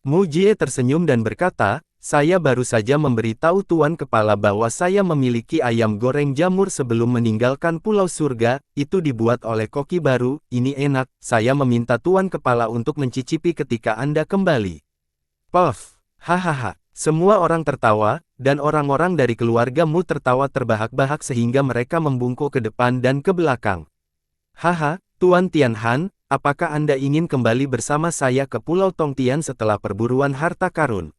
Mu Jie tersenyum dan berkata, saya baru saja memberitahu Tuan Kepala bahwa saya memiliki ayam goreng jamur sebelum meninggalkan Pulau Surga, itu dibuat oleh koki baru, ini enak, saya meminta Tuan Kepala untuk mencicipi ketika Anda kembali. Puff, hahaha. Semua orang tertawa, dan orang-orang dari keluargamu tertawa terbahak-bahak sehingga mereka membungkuk ke depan dan ke belakang. Haha, Tuan Tianhan, apakah Anda ingin kembali bersama saya ke Pulau Tongtian setelah perburuan harta karun?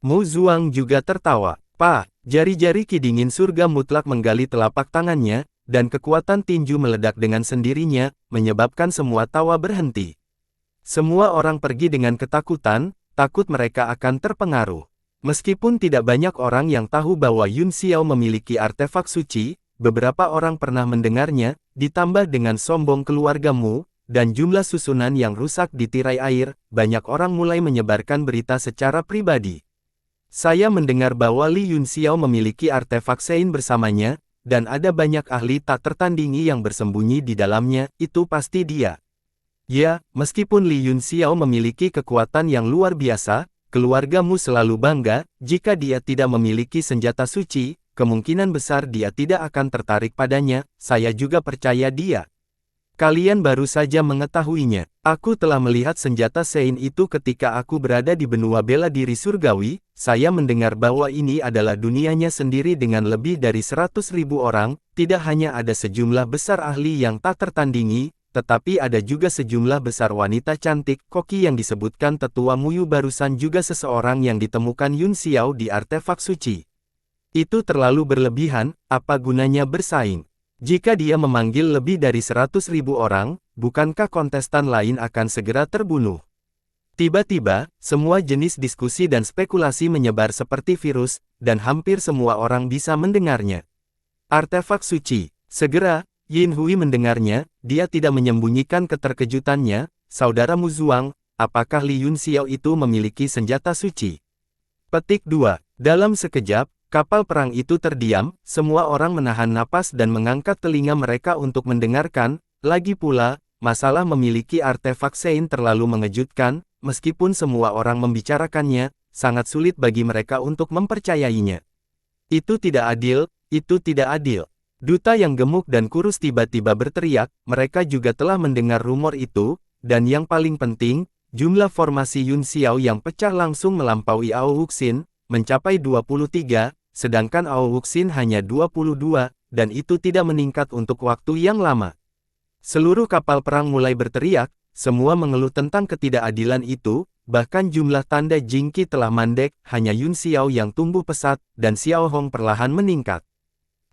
Mu Zuang juga tertawa. Pak, jari-jari Ki Dingin Surga mutlak menggali telapak tangannya, dan kekuatan tinju meledak dengan sendirinya, menyebabkan semua tawa berhenti. Semua orang pergi dengan ketakutan, takut mereka akan terpengaruh. Meskipun tidak banyak orang yang tahu bahwa Yun Xiao memiliki artefak suci, beberapa orang pernah mendengarnya, ditambah dengan sombong keluargamu, dan jumlah susunan yang rusak di tirai air, banyak orang mulai menyebarkan berita secara pribadi. Saya mendengar bahwa Li Yun Xiao memiliki artefak Sein bersamanya, dan ada banyak ahli tak tertandingi yang bersembunyi di dalamnya, itu pasti dia. Ya, meskipun Li Yun Xiao memiliki kekuatan yang luar biasa, keluargamu selalu bangga, jika dia tidak memiliki senjata suci, kemungkinan besar dia tidak akan tertarik padanya, saya juga percaya dia. Kalian baru saja mengetahuinya. Aku telah melihat senjata Sein itu ketika aku berada di benua bela diri surgawi, saya mendengar bahwa ini adalah dunianya sendiri dengan lebih dari 100.000 orang, tidak hanya ada sejumlah besar ahli yang tak tertandingi, tetapi ada juga sejumlah besar wanita cantik, koki yang disebutkan Tetua Muyu barusan juga seseorang yang ditemukan Yun Xiao di artefak suci. Itu terlalu berlebihan, apa gunanya bersaing? Jika dia memanggil lebih dari 100.000 orang, bukankah kontestan lain akan segera terbunuh? Tiba-tiba, semua jenis diskusi dan spekulasi menyebar seperti virus, dan hampir semua orang bisa mendengarnya. Artefak suci. Segera, Yin Hui mendengarnya, dia tidak menyembunyikan keterkejutannya, saudara Mu Zuang, apakah Li Yun Xiao itu memiliki senjata suci? Petik 2. Dalam sekejap, kapal perang itu terdiam, semua orang menahan napas dan mengangkat telinga mereka untuk mendengarkan, lagi pula, masalah memiliki artefak Sein terlalu mengejutkan, meskipun semua orang membicarakannya, sangat sulit bagi mereka untuk mempercayainya. Itu tidak adil, itu tidak adil. Duta yang gemuk dan kurus tiba-tiba berteriak, mereka juga telah mendengar rumor itu, dan yang paling penting, jumlah formasi Yun Xiao yang pecah langsung melampaui Ao Wuxin, mencapai 23, sedangkan Ao Wuxin hanya 22, dan itu tidak meningkat untuk waktu yang lama. Seluruh kapal perang mulai berteriak, semua mengeluh tentang ketidakadilan itu, bahkan jumlah tanda Jingqi telah mandek, hanya Yun Xiao yang tumbuh pesat, dan Xiao Hong perlahan meningkat.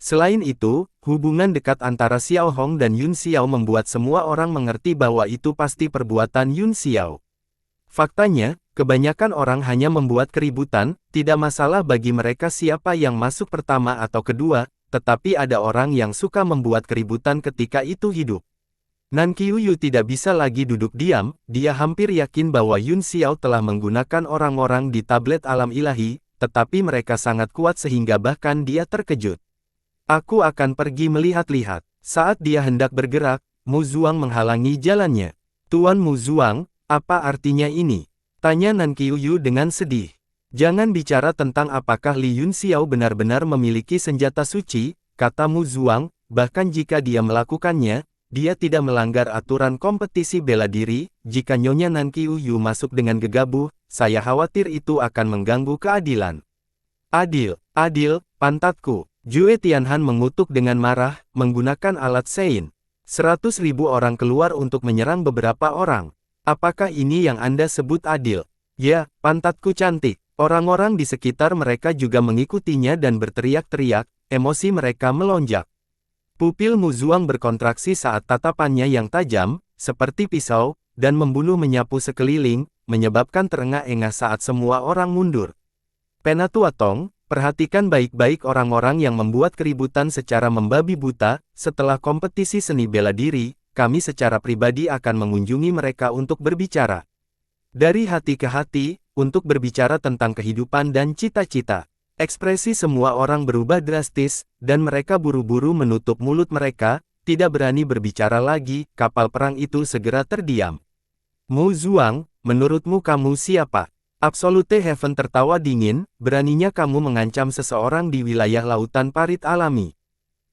Selain itu, hubungan dekat antara Xiao Hong dan Yun Xiao membuat semua orang mengerti bahwa itu pasti perbuatan Yun Xiao. Faktanya, kebanyakan orang hanya membuat keributan, tidak masalah bagi mereka siapa yang masuk pertama atau kedua, tetapi ada orang yang suka membuat keributan ketika itu hidup. Nan Qiuyu tidak bisa lagi duduk diam, dia hampir yakin bahwa Yun Xiao telah menggunakan orang-orang di tablet alam ilahi, tetapi mereka sangat kuat sehingga bahkan dia terkejut. Aku akan pergi melihat-lihat. Saat dia hendak bergerak, Mu Zuang menghalangi jalannya. Tuan Mu Zuang, apa artinya ini? Tanya Nan Qiuyu dengan sedih. Jangan bicara tentang apakah Li Yun Xiao benar-benar memiliki senjata suci, kata Mu Zuang, bahkan jika dia melakukannya, dia tidak melanggar aturan kompetisi bela diri. Jika Nyonya Nan Qiuyu masuk dengan gegabah, saya khawatir itu akan mengganggu keadilan. Adil, adil, pantatku. Jue Tianhan mengutuk dengan marah, menggunakan alat sein. 100.000 orang keluar untuk menyerang beberapa orang. Apakah ini yang Anda sebut adil? Ya, pantatku cantik. Orang-orang di sekitar mereka juga mengikutinya dan berteriak-teriak, emosi mereka melonjak. Pupil Mu Zuang berkontraksi saat tatapannya yang tajam, seperti pisau, dan membunuh menyapu sekeliling, menyebabkan terengah-engah saat semua orang mundur. Penatua Tong, perhatikan baik-baik orang-orang yang membuat keributan secara membabi buta. Setelah kompetisi seni bela diri, kami secara pribadi akan mengunjungi mereka untuk berbicara. Dari hati ke hati, untuk berbicara tentang kehidupan dan cita-cita. Ekspresi semua orang berubah drastis, dan mereka buru-buru menutup mulut mereka, tidak berani berbicara lagi. Kapal perang itu segera terdiam. Mu Zuang, menurutmu kamu siapa? Absolute Heaven tertawa dingin, beraninya kamu mengancam seseorang di wilayah lautan parit alami.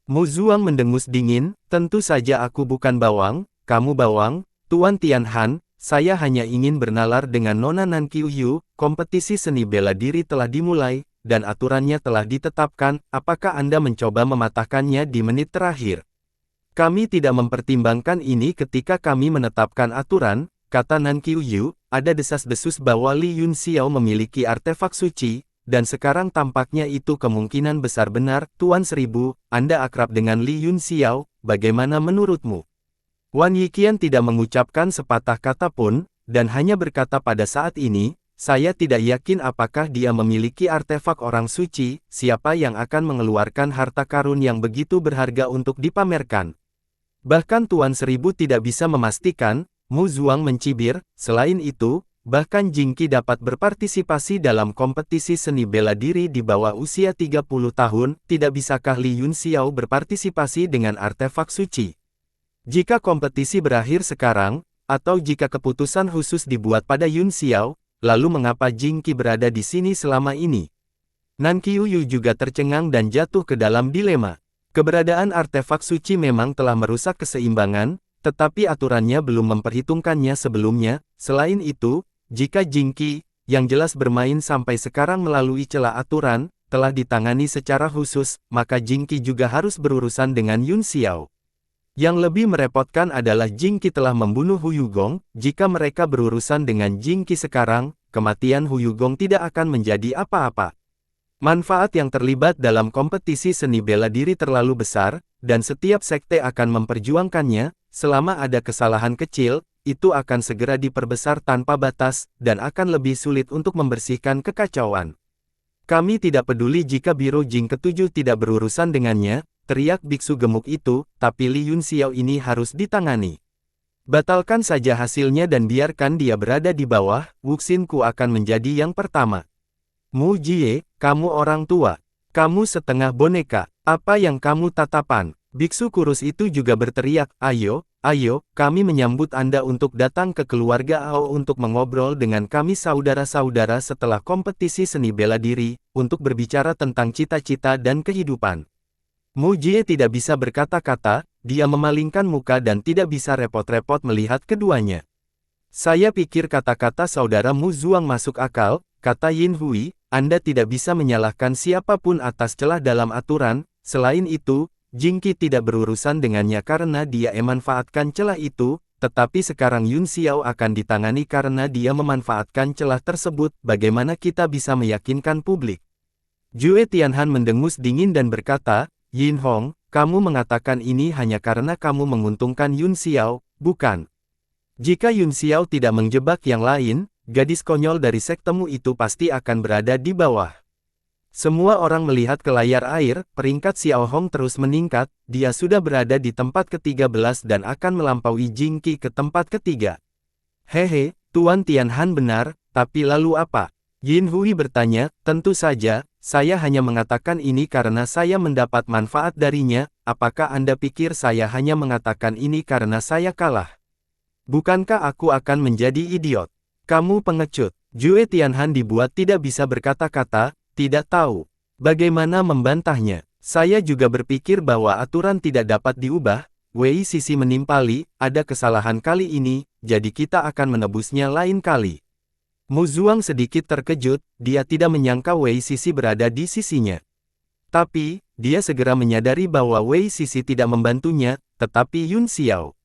Mu Zuang mendengus dingin, tentu saja aku bukan bawang, kamu bawang, Tuan Tianhan, saya hanya ingin bernalar dengan Nona Nan Qiuyu. Kompetisi seni bela diri telah dimulai, dan aturannya telah ditetapkan. Apakah Anda mencoba mematahkannya di menit terakhir? Kami tidak mempertimbangkan ini ketika kami menetapkan aturan, kata Nan Qiuyu. Ada desas-desus bahwa Li Yunxiao memiliki artefak suci, dan sekarang tampaknya itu kemungkinan besar benar. Tuan Seribu, Anda akrab dengan Li Yunxiao, bagaimana menurutmu? Wan Yiqian tidak mengucapkan sepatah kata pun, dan hanya berkata pada saat ini, saya tidak yakin apakah dia memiliki artefak orang suci. Siapa yang akan mengeluarkan harta karun yang begitu berharga untuk dipamerkan? Bahkan Tuan Seribu tidak bisa memastikan. Mu Zuang mencibir, selain itu, bahkan Jingqi dapat berpartisipasi dalam kompetisi seni bela diri di bawah usia 30 tahun, tidak bisakah Li Yunxiao berpartisipasi dengan artefak suci? Jika kompetisi berakhir sekarang, atau jika keputusan khusus dibuat pada Yunxiao, lalu mengapa Jingqi berada di sini selama ini? Nan Qiuyu juga tercengang dan jatuh ke dalam dilema. Keberadaan artefak suci memang telah merusak keseimbangan, tetapi aturannya belum memperhitungkannya sebelumnya. Selain itu, jika Jingqi, yang jelas bermain sampai sekarang melalui celah aturan, telah ditangani secara khusus, maka Jingqi juga harus berurusan dengan Yunxiao. Yang lebih merepotkan adalah Jingqi telah membunuh Hu Yugong. Jika mereka berurusan dengan Jingqi sekarang, kematian Hu Yugong tidak akan menjadi apa-apa. Manfaat yang terlibat dalam kompetisi seni bela diri terlalu besar, dan setiap sekte akan memperjuangkannya. Selama ada kesalahan kecil, itu akan segera diperbesar tanpa batas, dan akan lebih sulit untuk membersihkan kekacauan. Kami tidak peduli jika Biro Jing ke-7 tidak berurusan dengannya, teriak biksu gemuk itu, tapi Li Yunxiao ini harus ditangani. Batalkan saja hasilnya dan biarkan dia berada di bawah. Wuxinku akan menjadi yang pertama. Mu Jie, kamu orang tua. Kamu setengah boneka. Apa yang kamu tatapan? Biksu kurus itu juga berteriak, ayo, ayo, kami menyambut Anda untuk datang ke keluarga Ao untuk mengobrol dengan kami saudara-saudara setelah kompetisi seni bela diri, untuk berbicara tentang cita-cita dan kehidupan. Mu Jie tidak bisa berkata-kata, dia memalingkan muka dan tidak bisa repot-repot melihat keduanya. Saya pikir kata-kata saudara Mu Zuang masuk akal, kata Yin Hui, Anda tidak bisa menyalahkan siapapun atas celah dalam aturan. Selain itu, Jingqi tidak berurusan dengannya karena dia memanfaatkan celah itu, tetapi sekarang Yunxiao akan ditangani karena dia memanfaatkan celah tersebut. Bagaimana kita bisa meyakinkan publik? Jue Tianhan mendengus dingin dan berkata, Yin Hong, kamu mengatakan ini hanya karena kamu menguntungkan Yunxiao, bukan? Jika Yunxiao tidak menjebak yang lain, gadis konyol dari sektemu itu pasti akan berada di bawah. Semua orang melihat ke layar air, peringkat Xiao Hong terus meningkat, dia sudah berada di tempat ke-13 dan akan melampaui Jingqi ke tempat ketiga. Hehe, Tuan Tianhan benar, tapi lalu apa? Yin Hui bertanya, tentu saja, saya hanya mengatakan ini karena saya mendapat manfaat darinya. Apakah Anda pikir saya hanya mengatakan ini karena saya kalah? Bukankah aku akan menjadi idiot? Kamu pengecut. Jue Tianhan dibuat tidak bisa berkata-kata, tidak tahu bagaimana membantahnya. Saya juga berpikir bahwa aturan tidak dapat diubah, Wei Sisi menimpali, ada kesalahan kali ini, jadi kita akan menebusnya lain kali. Mu Zuang sedikit terkejut, dia tidak menyangka Wei Sisi berada di sisinya. Tapi, dia segera menyadari bahwa Wei Sisi tidak membantunya, tetapi Yun Xiao.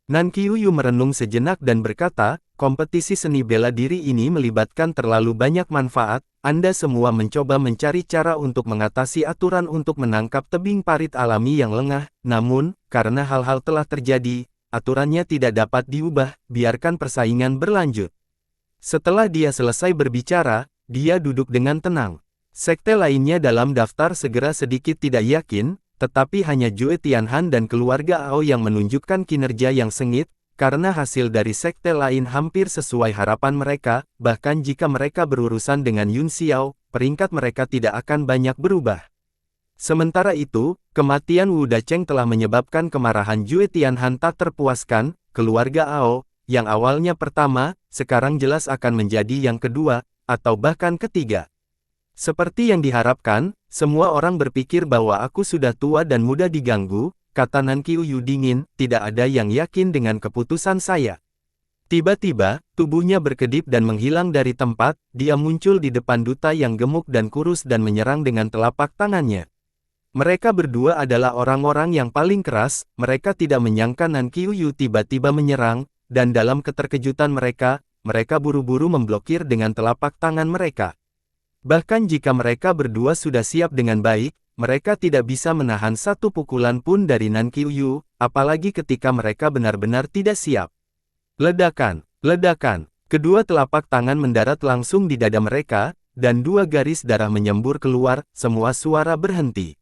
Nan Qiuyu merenung sejenak dan berkata, kompetisi seni bela diri ini melibatkan terlalu banyak manfaat, Anda semua mencoba mencari cara untuk mengatasi aturan untuk menangkap tebing parit alami yang lengah, namun, karena hal-hal telah terjadi, aturannya tidak dapat diubah, biarkan persaingan berlanjut. Setelah dia selesai berbicara, dia duduk dengan tenang. Sekte lainnya dalam daftar segera sedikit tidak yakin, tetapi hanya Jue Tianhan dan keluarga Ao yang menunjukkan kinerja yang sengit, karena hasil dari sekte lain hampir sesuai harapan mereka, bahkan jika mereka berurusan dengan Yun Xiao, peringkat mereka tidak akan banyak berubah. Sementara itu, kematian Wu Dacheng telah menyebabkan kemarahan Jue Tianhan tak terpuaskan, keluarga Ao, yang awalnya pertama, sekarang jelas akan menjadi yang kedua, atau bahkan ketiga. Seperti yang diharapkan, semua orang berpikir bahwa aku sudah tua dan mudah diganggu, kata Nan Qiuyu dingin, tidak ada yang yakin dengan keputusan saya. Tiba-tiba, tubuhnya berkedip dan menghilang dari tempat, dia muncul di depan duta yang gemuk dan kurus dan menyerang dengan telapak tangannya. Mereka berdua adalah orang-orang yang paling keras, mereka tidak menyangka Nan Qiuyu tiba-tiba menyerang, dan dalam keterkejutan mereka buru-buru memblokir dengan telapak tangan mereka. Bahkan jika mereka berdua sudah siap dengan baik, mereka tidak bisa menahan satu pukulan pun dari Nan Qiuyu, apalagi ketika mereka benar-benar tidak siap. Ledakan, ledakan, kedua telapak tangan mendarat langsung di dada mereka, dan dua garis darah menyembur keluar, semua suara berhenti.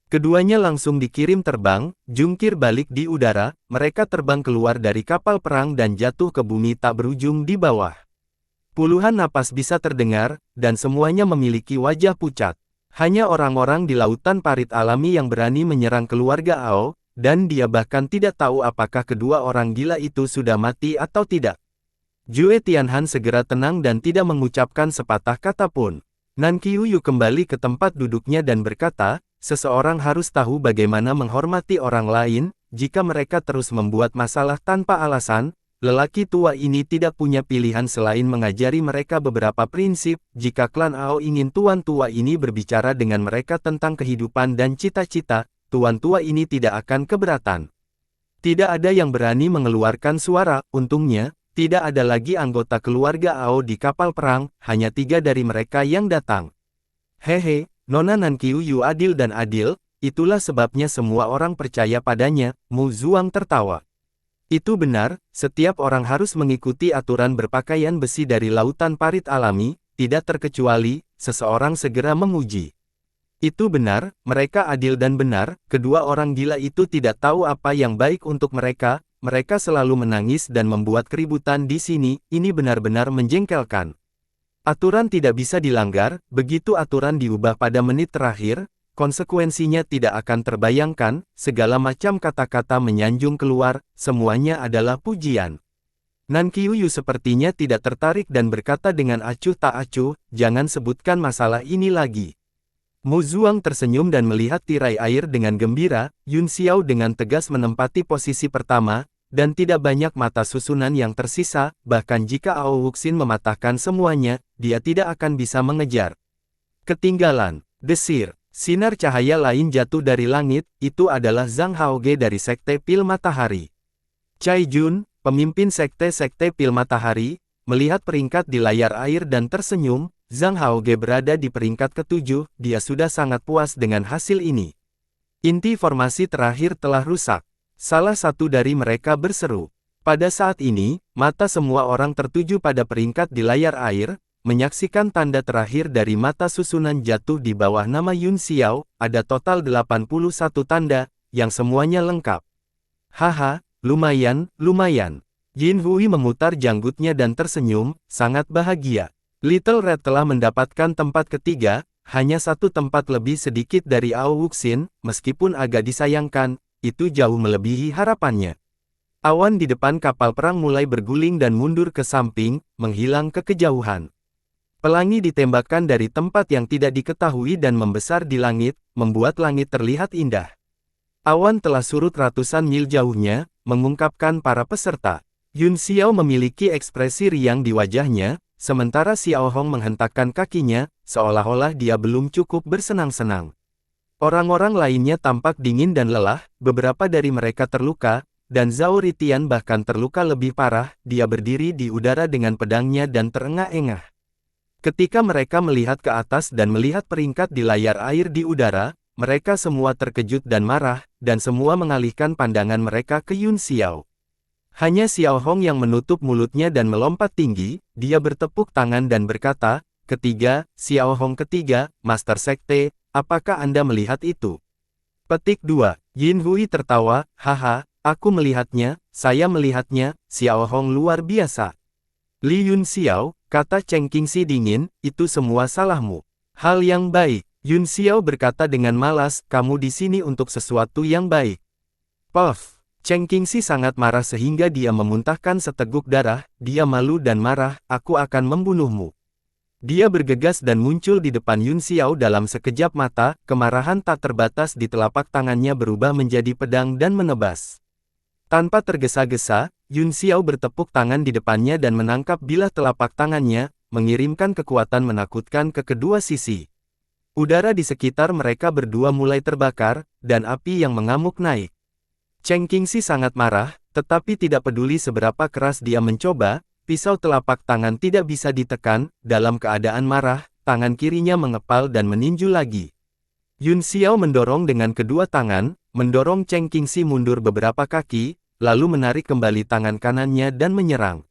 Keduanya langsung dikirim terbang, jungkir balik di udara, mereka terbang keluar dari kapal perang dan jatuh ke bumi tak berujung di bawah. Puluhan napas bisa terdengar, dan semuanya memiliki wajah pucat. Hanya orang-orang di lautan parit alami yang berani menyerang keluarga Ao, dan dia bahkan tidak tahu apakah kedua orang gila itu sudah mati atau tidak. Jue Tianhan segera tenang dan tidak mengucapkan sepatah kata pun. Nan Qiuyu kembali ke tempat duduknya dan berkata, seseorang harus tahu bagaimana menghormati orang lain, jika mereka terus membuat masalah tanpa alasan, lelaki tua ini tidak punya pilihan selain mengajari mereka beberapa prinsip, jika klan Ao ingin tuan tua ini berbicara dengan mereka tentang kehidupan dan cita-cita, tuan tua ini tidak akan keberatan. Tidak ada yang berani mengeluarkan suara, untungnya, tidak ada lagi anggota keluarga Ao di kapal perang, hanya 3 dari mereka yang datang. Hehe. Nona Nan Qiuyu adil dan adil, itulah sebabnya semua orang percaya padanya, Mu Zuang tertawa. Itu benar, setiap orang harus mengikuti aturan berpakaian besi dari lautan parit alami, tidak terkecuali, seseorang segera menguji. Itu benar, mereka adil dan benar, kedua orang gila itu tidak tahu apa yang baik untuk mereka selalu menangis dan membuat keributan di sini, ini benar-benar menjengkelkan. Aturan tidak bisa dilanggar, begitu aturan diubah pada menit terakhir, konsekuensinya tidak akan terbayangkan, segala macam kata-kata menyanjung keluar, semuanya adalah pujian. Nan Qiuyu sepertinya tidak tertarik dan berkata dengan acuh tak acuh, jangan sebutkan masalah ini lagi. Mu Zuang tersenyum dan melihat tirai air dengan gembira, Yun Xiao dengan tegas menempati posisi pertama, dan tidak banyak mata susunan yang tersisa, bahkan jika Ao Wuxin mematahkan semuanya, dia tidak akan bisa mengejar. Ketinggalan, desir, sinar cahaya lain jatuh dari langit, itu adalah Zhang Haoge dari Sekte Pil Matahari. Cai Jun, pemimpin Sekte Pil Matahari, melihat peringkat di layar air dan tersenyum, Zhang Haoge berada di peringkat ke-7, dia sudah sangat puas dengan hasil ini. Inti formasi terakhir telah rusak. Salah satu dari mereka berseru. Pada saat ini, mata semua orang tertuju pada peringkat di layar air, menyaksikan tanda terakhir dari mata susunan jatuh di bawah nama Yun Xiao, ada total 81 tanda, yang semuanya lengkap. Haha, lumayan, lumayan. Yin Hui memutar janggutnya dan tersenyum, sangat bahagia. Little Red telah mendapatkan tempat ketiga, hanya satu tempat lebih sedikit dari Ao Wuxin, meskipun agak disayangkan, itu jauh melebihi harapannya. Awan di depan kapal perang mulai berguling dan mundur ke samping, menghilang ke kejauhan. Pelangi ditembakkan dari tempat yang tidak diketahui dan membesar di langit, membuat langit terlihat indah. Awan telah surut ratusan mil jauhnya, mengungkapkan para peserta. Yun Xiao memiliki ekspresi riang di wajahnya, sementara Xiao Hong menghentakkan kakinya, seolah-olah dia belum cukup bersenang-senang. Orang-orang lainnya tampak dingin dan lelah, beberapa dari mereka terluka, dan Zhao Ritian bahkan terluka lebih parah, dia berdiri di udara dengan pedangnya dan terengah-engah. Ketika mereka melihat ke atas dan melihat peringkat di layar air di udara, mereka semua terkejut dan marah, dan semua mengalihkan pandangan mereka ke Yun Xiao. Hanya Xiao Hong yang menutup mulutnya dan melompat tinggi, dia bertepuk tangan dan berkata, "Ketiga, Xiao Hong ketiga, Master Sekte, apakah Anda melihat itu?" Petik 2. Yin Hui tertawa, "Haha, aku melihatnya, saya melihatnya, Xiao Hong luar biasa." "Li Yun Xiao," kata Cheng Qingxi dingin, "itu semua salahmu." "Hal yang baik," Yun Xiao berkata dengan malas, "kamu di sini untuk sesuatu yang baik." Puff. Cheng Qingxi sangat marah sehingga dia memuntahkan seteguk darah, dia malu dan marah, "Aku akan membunuhmu." Dia bergegas dan muncul di depan Yun Xiao dalam sekejap mata, kemarahan tak terbatas di telapak tangannya berubah menjadi pedang dan menebas. Tanpa tergesa-gesa, Yun Xiao bertepuk tangan di depannya dan menangkap bilah telapak tangannya, mengirimkan kekuatan menakutkan ke kedua sisi. Udara di sekitar mereka berdua mulai terbakar, dan api yang mengamuk naik. Cheng Qingxi sangat marah, tetapi tidak peduli seberapa keras dia mencoba, pisau telapak tangan tidak bisa ditekan, dalam keadaan marah, tangan kirinya mengepal dan meninju lagi. Yun Xiao mendorong dengan kedua tangan, mendorong Cheng Qingxi mundur beberapa kaki, lalu menarik kembali tangan kanannya dan menyerang.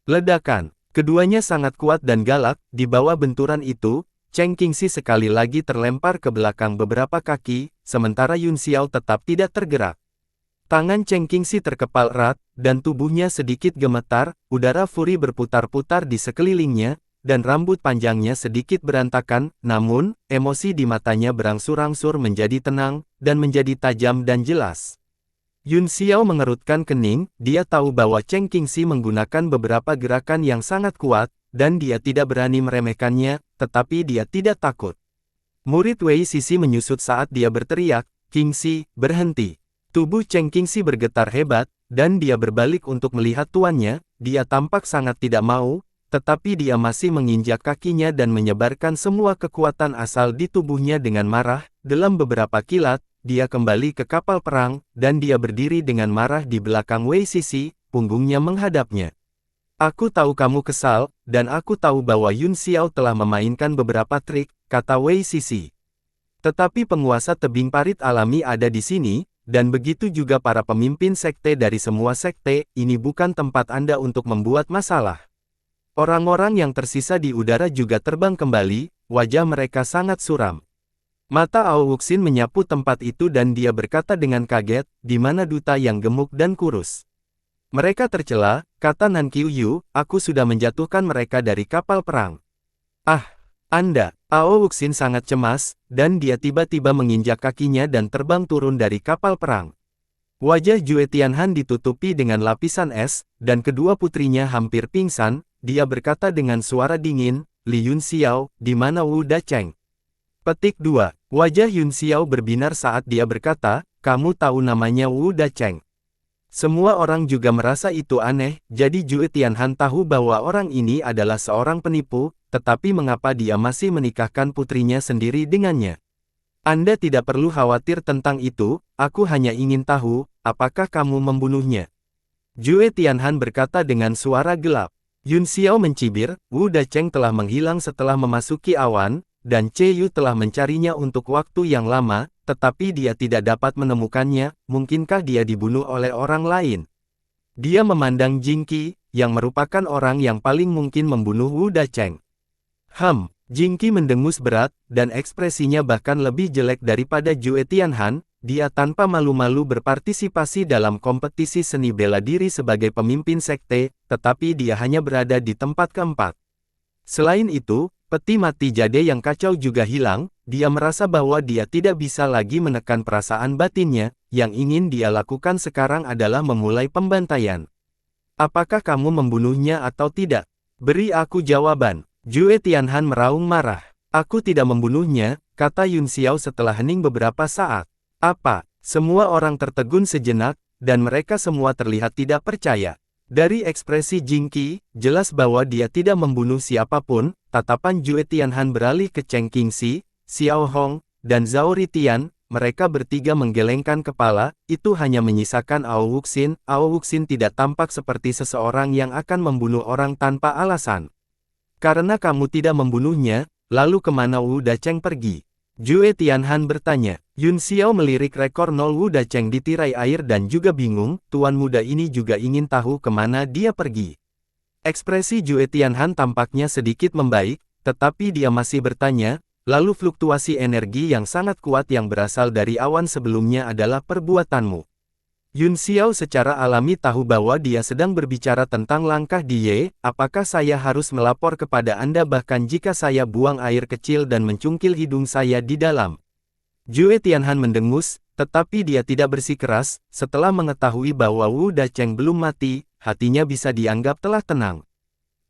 Ledakan. Keduanya sangat kuat dan galak, di bawah benturan itu, Cheng Qingxi sekali lagi terlempar ke belakang beberapa kaki, sementara Yun Xiao tetap tidak tergerak. Tangan Cheng Qingxi terkepal erat, dan tubuhnya sedikit gemetar, udara furi berputar-putar di sekelilingnya, dan rambut panjangnya sedikit berantakan, namun, emosi di matanya berangsur-angsur menjadi tenang, dan menjadi tajam dan jelas. Yun Xiao mengerutkan kening, dia tahu bahwa Cheng Qingxi menggunakan beberapa gerakan yang sangat kuat, dan dia tidak berani meremehkannya, tetapi dia tidak takut. Murid Wei Sisi menyusut saat dia berteriak, "Qingxi, berhenti." Tubuh Cheng Qingxi bergetar hebat, dan dia berbalik untuk melihat tuannya, dia tampak sangat tidak mau, tetapi dia masih menginjak kakinya dan menyebarkan semua kekuatan asal di tubuhnya dengan marah, dalam beberapa kilat, dia kembali ke kapal perang, dan dia berdiri dengan marah di belakang Wei Sisi, punggungnya menghadapnya. "Aku tahu kamu kesal, dan aku tahu bahwa Yun Xiao telah memainkan beberapa trik," kata Wei Sisi. "Tetapi penguasa tebing parit alami ada di sini, dan begitu juga para pemimpin sekte dari semua sekte, ini bukan tempat Anda untuk membuat masalah." Orang-orang yang tersisa di udara juga terbang kembali, wajah mereka sangat suram. Mata Ao Wuxin menyapu tempat itu dan dia berkata dengan kaget, "Di mana duta yang gemuk dan kurus?" "Mereka tercela," kata Nan Qiuyu, "aku sudah menjatuhkan mereka dari kapal perang." "Ah, Anda." Ao Wuxin sangat cemas, dan dia tiba-tiba menginjak kakinya dan terbang turun dari kapal perang. Wajah Jue Tianhan ditutupi dengan lapisan es, dan kedua putrinya hampir pingsan, dia berkata dengan suara dingin, "Li Yun Xiao, di mana Wu Dacheng?" Petik 2. Wajah Yun Xiao berbinar saat dia berkata, "Kamu tahu namanya Wu Dacheng?" Semua orang juga merasa itu aneh, jadi Jue Tianhan tahu bahwa orang ini adalah seorang penipu, tetapi mengapa dia masih menikahkan putrinya sendiri dengannya? "Anda tidak perlu khawatir tentang itu, aku hanya ingin tahu, apakah kamu membunuhnya?" Jue Tianhan berkata dengan suara gelap. Yun Xiao mencibir, "Wu Dacheng telah menghilang setelah memasuki awan, dan Che Yu telah mencarinya untuk waktu yang lama, tetapi dia tidak dapat menemukannya, mungkinkah dia dibunuh oleh orang lain?" Dia memandang Jing Qi, yang merupakan orang yang paling mungkin membunuh Wu Dacheng. Jing Qi mendengus berat, dan ekspresinya bahkan lebih jelek daripada Jue Tianhan, dia tanpa malu-malu berpartisipasi dalam kompetisi seni bela diri sebagai pemimpin sekte, tetapi dia hanya berada di tempat keempat. Selain itu, peti mati Jade yang kacau juga hilang, dia merasa bahwa dia tidak bisa lagi menekan perasaan batinnya, yang ingin dia lakukan sekarang adalah memulai pembantaian. "Apakah kamu membunuhnya atau tidak? Beri aku jawaban." Jue Tianhan meraung marah. Aku tidak membunuhnya, kata Yun Xiao setelah hening beberapa saat. Apa? Semua orang tertegun sejenak, dan mereka semua terlihat tidak percaya. Dari ekspresi Jing Qi, jelas bahwa dia tidak membunuh siapapun. Tatapan Jue Tianhan beralih ke Cheng Qingxi, Xiao Hong, dan Zhao Ritian. Mereka bertiga menggelengkan kepala, itu hanya menyisakan Ao Wuxin. Ao Wuxin tidak tampak seperti seseorang yang akan membunuh orang tanpa alasan. Karena kamu tidak membunuhnya, lalu kemana Wu Dacheng pergi? Jue Tianhan bertanya. Yun Xiao melirik rekor nol Wu Dacheng di tirai air dan juga bingung, tuan muda ini juga ingin tahu kemana dia pergi. Ekspresi Jue Tianhan tampaknya sedikit membaik, tetapi dia masih bertanya, lalu fluktuasi energi yang sangat kuat yang berasal dari awan sebelumnya adalah perbuatanmu. Yun Xiao secara alami tahu bahwa dia sedang berbicara tentang langkah Diye. Apakah saya harus melapor kepada Anda bahkan jika saya buang air kecil dan mencungkil hidung saya di dalam? Jue Tianhan mendengus, tetapi dia tidak bersikeras. Setelah mengetahui bahwa Wu Dacheng belum mati, hatinya bisa dianggap telah tenang.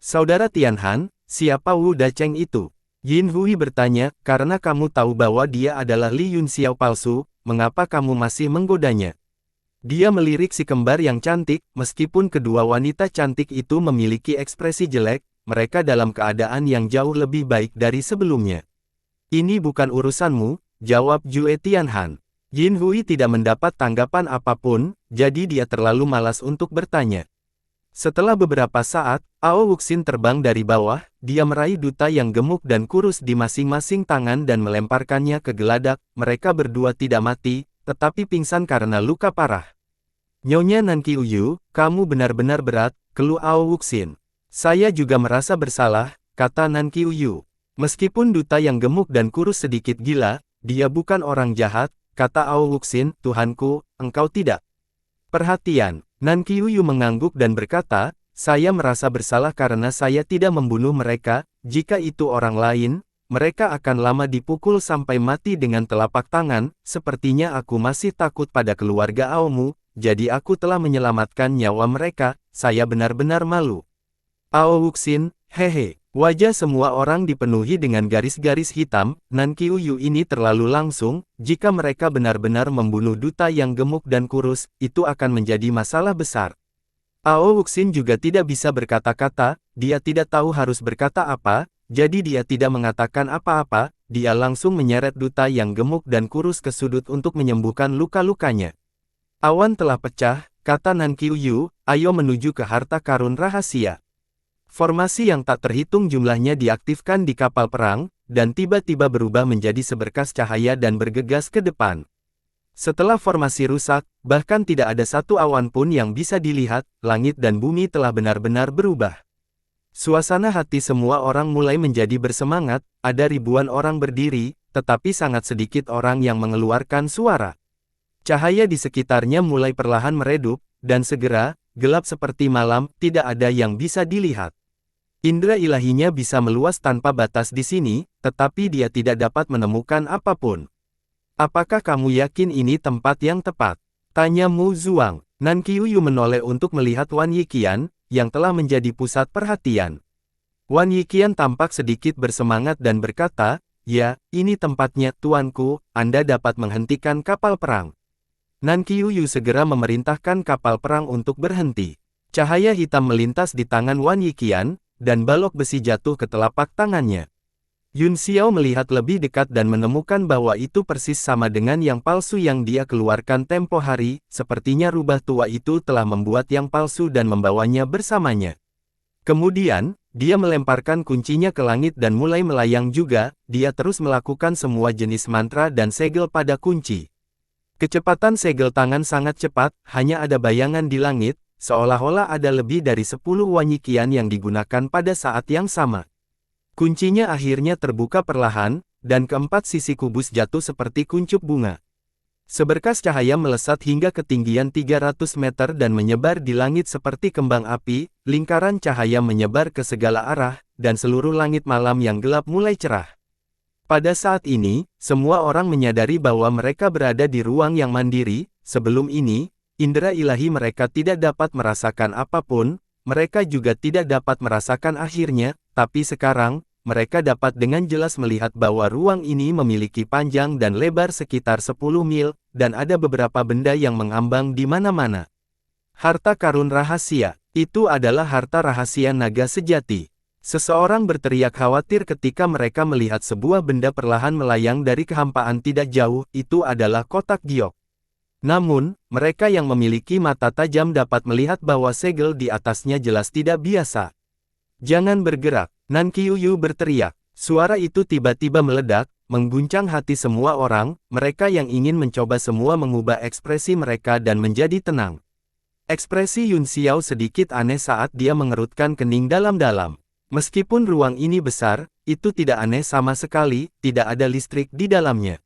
Saudara Tianhan, siapa Wu Dacheng itu? Yin Hui bertanya, karena kamu tahu bahwa dia adalah Li Yun Xiao palsu, mengapa kamu masih menggodanya? Dia melirik si kembar yang cantik, meskipun kedua wanita cantik itu memiliki ekspresi jelek, mereka dalam keadaan yang jauh lebih baik dari sebelumnya. Ini bukan urusanmu, jawab Jue Tianhan. Yin Hui tidak mendapat tanggapan apapun, jadi dia terlalu malas untuk bertanya. Setelah beberapa saat, Ao Wuxin terbang dari bawah, dia meraih duta yang gemuk dan kurus di masing-masing tangan dan melemparkannya ke geladak. Mereka berdua tidak mati, tetapi pingsan karena luka parah. Nyonya Nanqiuyu, kamu benar-benar berat, keluh Ao Wuxin. Saya juga merasa bersalah, kata Nanqiuyu. Meskipun duta yang gemuk dan kurus sedikit gila, dia bukan orang jahat, kata Ao Wuxin. Tuhanku, engkau tidak perhatian. Nanqiuyu mengangguk dan berkata, saya merasa bersalah karena saya tidak membunuh mereka. Jika itu orang lain, mereka akan lama dipukul sampai mati dengan telapak tangan. Sepertinya aku masih takut pada keluarga Aomu, jadi aku telah menyelamatkan nyawa mereka. Saya benar-benar malu. Ao Wuxin, hehe. Wajah semua orang dipenuhi dengan garis-garis hitam. Nanqiuyu ini terlalu langsung. Jika mereka benar-benar membunuh duta yang gemuk dan kurus, itu akan menjadi masalah besar. Ao Wuxin juga tidak bisa berkata-kata, dia tidak tahu harus berkata apa, jadi dia tidak mengatakan apa-apa, dia langsung menyeret duta yang gemuk dan kurus ke sudut untuk menyembuhkan luka-lukanya. Awan telah pecah, kata Nanqiuyu, ayo menuju ke harta karun rahasia. Formasi yang tak terhitung jumlahnya diaktifkan di kapal perang, dan tiba-tiba berubah menjadi seberkas cahaya dan bergegas ke depan. Setelah formasi rusak, bahkan tidak ada satu awan pun yang bisa dilihat, langit dan bumi telah benar-benar berubah. Suasana hati semua orang mulai menjadi bersemangat, ada ribuan orang berdiri, tetapi sangat sedikit orang yang mengeluarkan suara. Cahaya di sekitarnya mulai perlahan meredup, dan segera, gelap seperti malam, tidak ada yang bisa dilihat. Indra ilahinya bisa meluas tanpa batas di sini, tetapi dia tidak dapat menemukan apapun. Apakah kamu yakin ini tempat yang tepat? Tanya Mu Zuang. Nanqiuyu menoleh untuk melihat Wan Yiqian, yang telah menjadi pusat perhatian. Wan Yiqian tampak sedikit bersemangat dan berkata, ya, ini tempatnya, tuanku, Anda dapat menghentikan kapal perang. Nanqiuyu segera memerintahkan kapal perang untuk berhenti. Cahaya hitam melintas di tangan Wan Yiqian, dan balok besi jatuh ke telapak tangannya. Yun Xiao melihat lebih dekat dan menemukan bahwa itu persis sama dengan yang palsu yang dia keluarkan tempo hari, sepertinya rubah tua itu telah membuat yang palsu dan membawanya bersamanya. Kemudian, dia melemparkan kuncinya ke langit dan mulai melayang juga, dia terus melakukan semua jenis mantra dan segel pada kunci. Kecepatan segel tangan sangat cepat, hanya ada bayangan di langit, seolah-olah ada lebih dari 10 Wan Yiqian yang digunakan pada saat yang sama. Kuncinya akhirnya terbuka perlahan, dan keempat sisi kubus jatuh seperti kuncup bunga. Seberkas cahaya melesat hingga ketinggian 300 meter dan menyebar di langit seperti kembang api, lingkaran cahaya menyebar ke segala arah, dan seluruh langit malam yang gelap mulai cerah. Pada saat ini, semua orang menyadari bahwa mereka berada di ruang yang mandiri. Sebelum ini, indera ilahi mereka tidak dapat merasakan apapun, mereka juga tidak dapat merasakan akhirnya, tapi sekarang, mereka dapat dengan jelas melihat bahwa ruang ini memiliki panjang dan lebar sekitar 10 mil, dan ada beberapa benda yang mengambang di mana-mana. Harta karun rahasia, itu adalah harta rahasia naga sejati. Seseorang berteriak khawatir ketika mereka melihat sebuah benda perlahan melayang dari kehampaan tidak jauh, itu adalah kotak giok. Namun, mereka yang memiliki mata tajam dapat melihat bahwa segel di atasnya jelas tidak biasa. Jangan bergerak, Nan Qiuyu berteriak. Suara itu tiba-tiba meledak, mengguncang hati semua orang, mereka yang ingin mencoba semua mengubah ekspresi mereka dan menjadi tenang. Ekspresi Yun Xiao sedikit aneh saat dia mengerutkan kening dalam-dalam. Meskipun ruang ini besar, itu tidak aneh sama sekali, tidak ada listrik di dalamnya.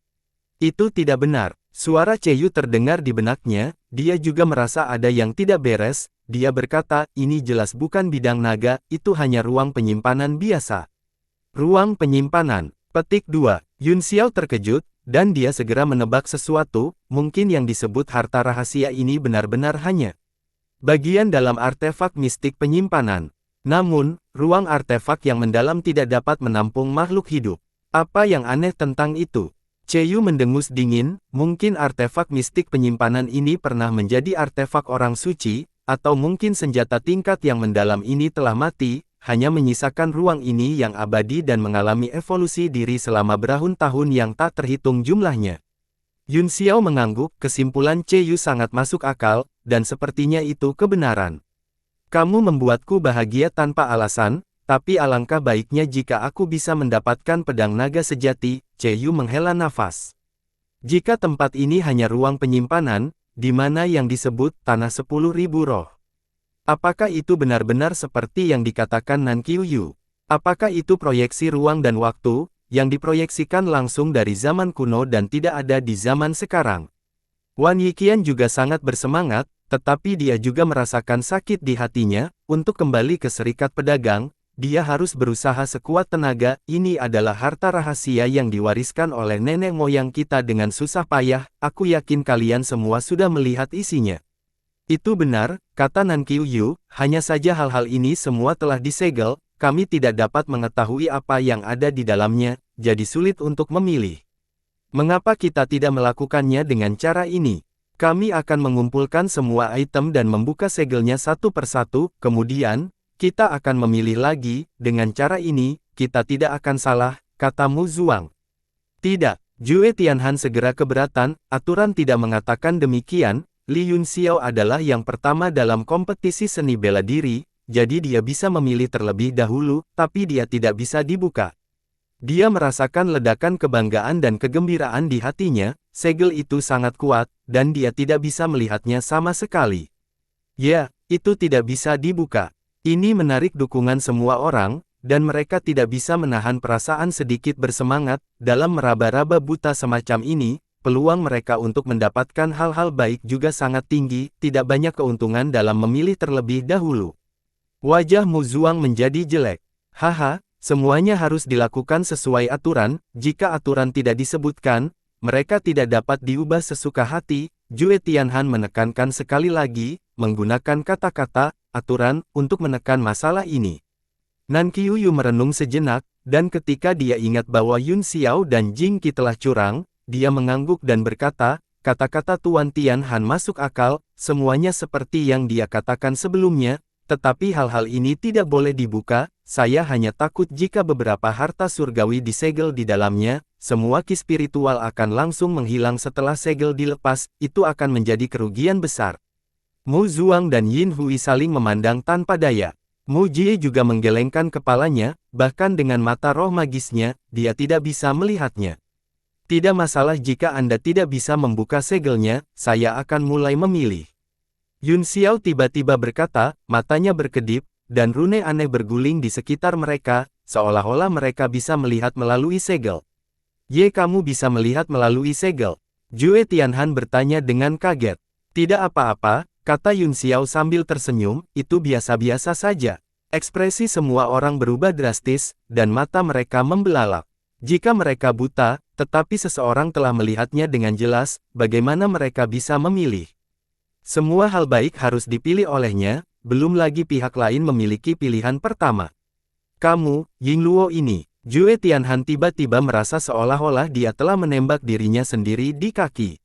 Itu tidak benar. Suara Qiuyu terdengar di benaknya, dia juga merasa ada yang tidak beres, dia berkata, ini jelas bukan bidang naga, itu hanya ruang penyimpanan biasa. Ruang penyimpanan. Petik 2. Yun Xiao terkejut, dan dia segera menebak sesuatu, mungkin yang disebut harta rahasia ini benar-benar hanya bagian dalam artefak mistik penyimpanan. Namun, ruang artefak yang mendalam tidak dapat menampung makhluk hidup. Apa yang aneh tentang itu? Qiuyu mendengus dingin, mungkin artefak mistik penyimpanan ini pernah menjadi artefak orang suci, atau mungkin senjata tingkat yang mendalam ini telah mati, hanya menyisakan ruang ini yang abadi dan mengalami evolusi diri selama bertahun-tahun yang tak terhitung jumlahnya. Yun Xiao mengangguk, kesimpulan Qiuyu sangat masuk akal, dan sepertinya itu kebenaran. Kamu membuatku bahagia tanpa alasan, tapi alangkah baiknya jika aku bisa mendapatkan pedang naga sejati, Qiuyu menghela nafas. Jika tempat ini hanya ruang penyimpanan, di mana yang disebut tanah 10.000 roh. Apakah itu benar-benar seperti yang dikatakan Nan Qiuyu? Apakah itu proyeksi ruang dan waktu, yang diproyeksikan langsung dari zaman kuno dan tidak ada di zaman sekarang? Wan Yiqian juga sangat bersemangat, tetapi dia juga merasakan sakit di hatinya. Untuk kembali ke serikat pedagang, dia harus berusaha sekuat tenaga. Ini adalah harta rahasia yang diwariskan oleh nenek moyang kita dengan susah payah. Aku yakin kalian semua sudah melihat isinya. Itu benar, kata Nan Qiuyu, hanya saja hal-hal ini semua telah disegel, kami tidak dapat mengetahui apa yang ada di dalamnya, jadi sulit untuk memilih. Mengapa kita tidak melakukannya dengan cara ini? Kami akan mengumpulkan semua item dan membuka segelnya satu persatu, kemudian, kita akan memilih lagi, dengan cara ini, kita tidak akan salah, kata Mu Zuang. Tidak, Jue Tianhan segera keberatan, aturan tidak mengatakan demikian, Li Yun Xiao adalah yang pertama dalam kompetisi seni bela diri, jadi dia bisa memilih terlebih dahulu, tapi dia tidak bisa dibuka. Dia merasakan ledakan kebanggaan dan kegembiraan di hatinya, segel itu sangat kuat, dan dia tidak bisa melihatnya sama sekali. Ya, itu tidak bisa dibuka. Ini menarik dukungan semua orang, dan mereka tidak bisa menahan perasaan sedikit bersemangat, dalam meraba-raba buta semacam ini, peluang mereka untuk mendapatkan hal-hal baik juga sangat tinggi, tidak banyak keuntungan dalam memilih terlebih dahulu. Wajah Mu Zuang menjadi jelek. Haha. Semuanya harus dilakukan sesuai aturan, jika aturan tidak disebutkan, mereka tidak dapat diubah sesuka hati. Jue Tianhan menekankan sekali lagi, menggunakan kata-kata, aturan, untuk menekan masalah ini. Nan Qiuyu merenung sejenak, dan ketika dia ingat bahwa Yun Xiao dan Jing Qi telah curang, dia mengangguk dan berkata, kata-kata Tuan Tianhan masuk akal, semuanya seperti yang dia katakan sebelumnya, tetapi hal-hal ini tidak boleh dibuka, saya hanya takut jika beberapa harta surgawi disegel di dalamnya, semua ki spiritual akan langsung menghilang setelah segel dilepas, itu akan menjadi kerugian besar. Mu Zuang dan Yin Hui saling memandang tanpa daya. Mu Jie juga menggelengkan kepalanya, bahkan dengan mata roh magisnya, dia tidak bisa melihatnya. Tidak masalah jika Anda tidak bisa membuka segelnya, saya akan mulai memilih. Yun Xiao tiba-tiba berkata, matanya berkedip, dan rune aneh berguling di sekitar mereka, seolah-olah mereka bisa melihat melalui segel. Ye, kamu bisa melihat melalui segel? Jue Tianhan bertanya dengan kaget. Tidak apa-apa, kata Yun Xiao sambil tersenyum, itu biasa-biasa saja. Ekspresi semua orang berubah drastis, dan mata mereka membelalak. Jika mereka buta, tetapi seseorang telah melihatnya dengan jelas, bagaimana mereka bisa memilih? Semua hal baik harus dipilih olehnya, belum lagi pihak lain memiliki pilihan pertama. Kamu, Yingluo ini. Jue Tianhan tiba-tiba merasa seolah-olah dia telah menembak dirinya sendiri di kaki.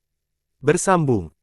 Bersambung.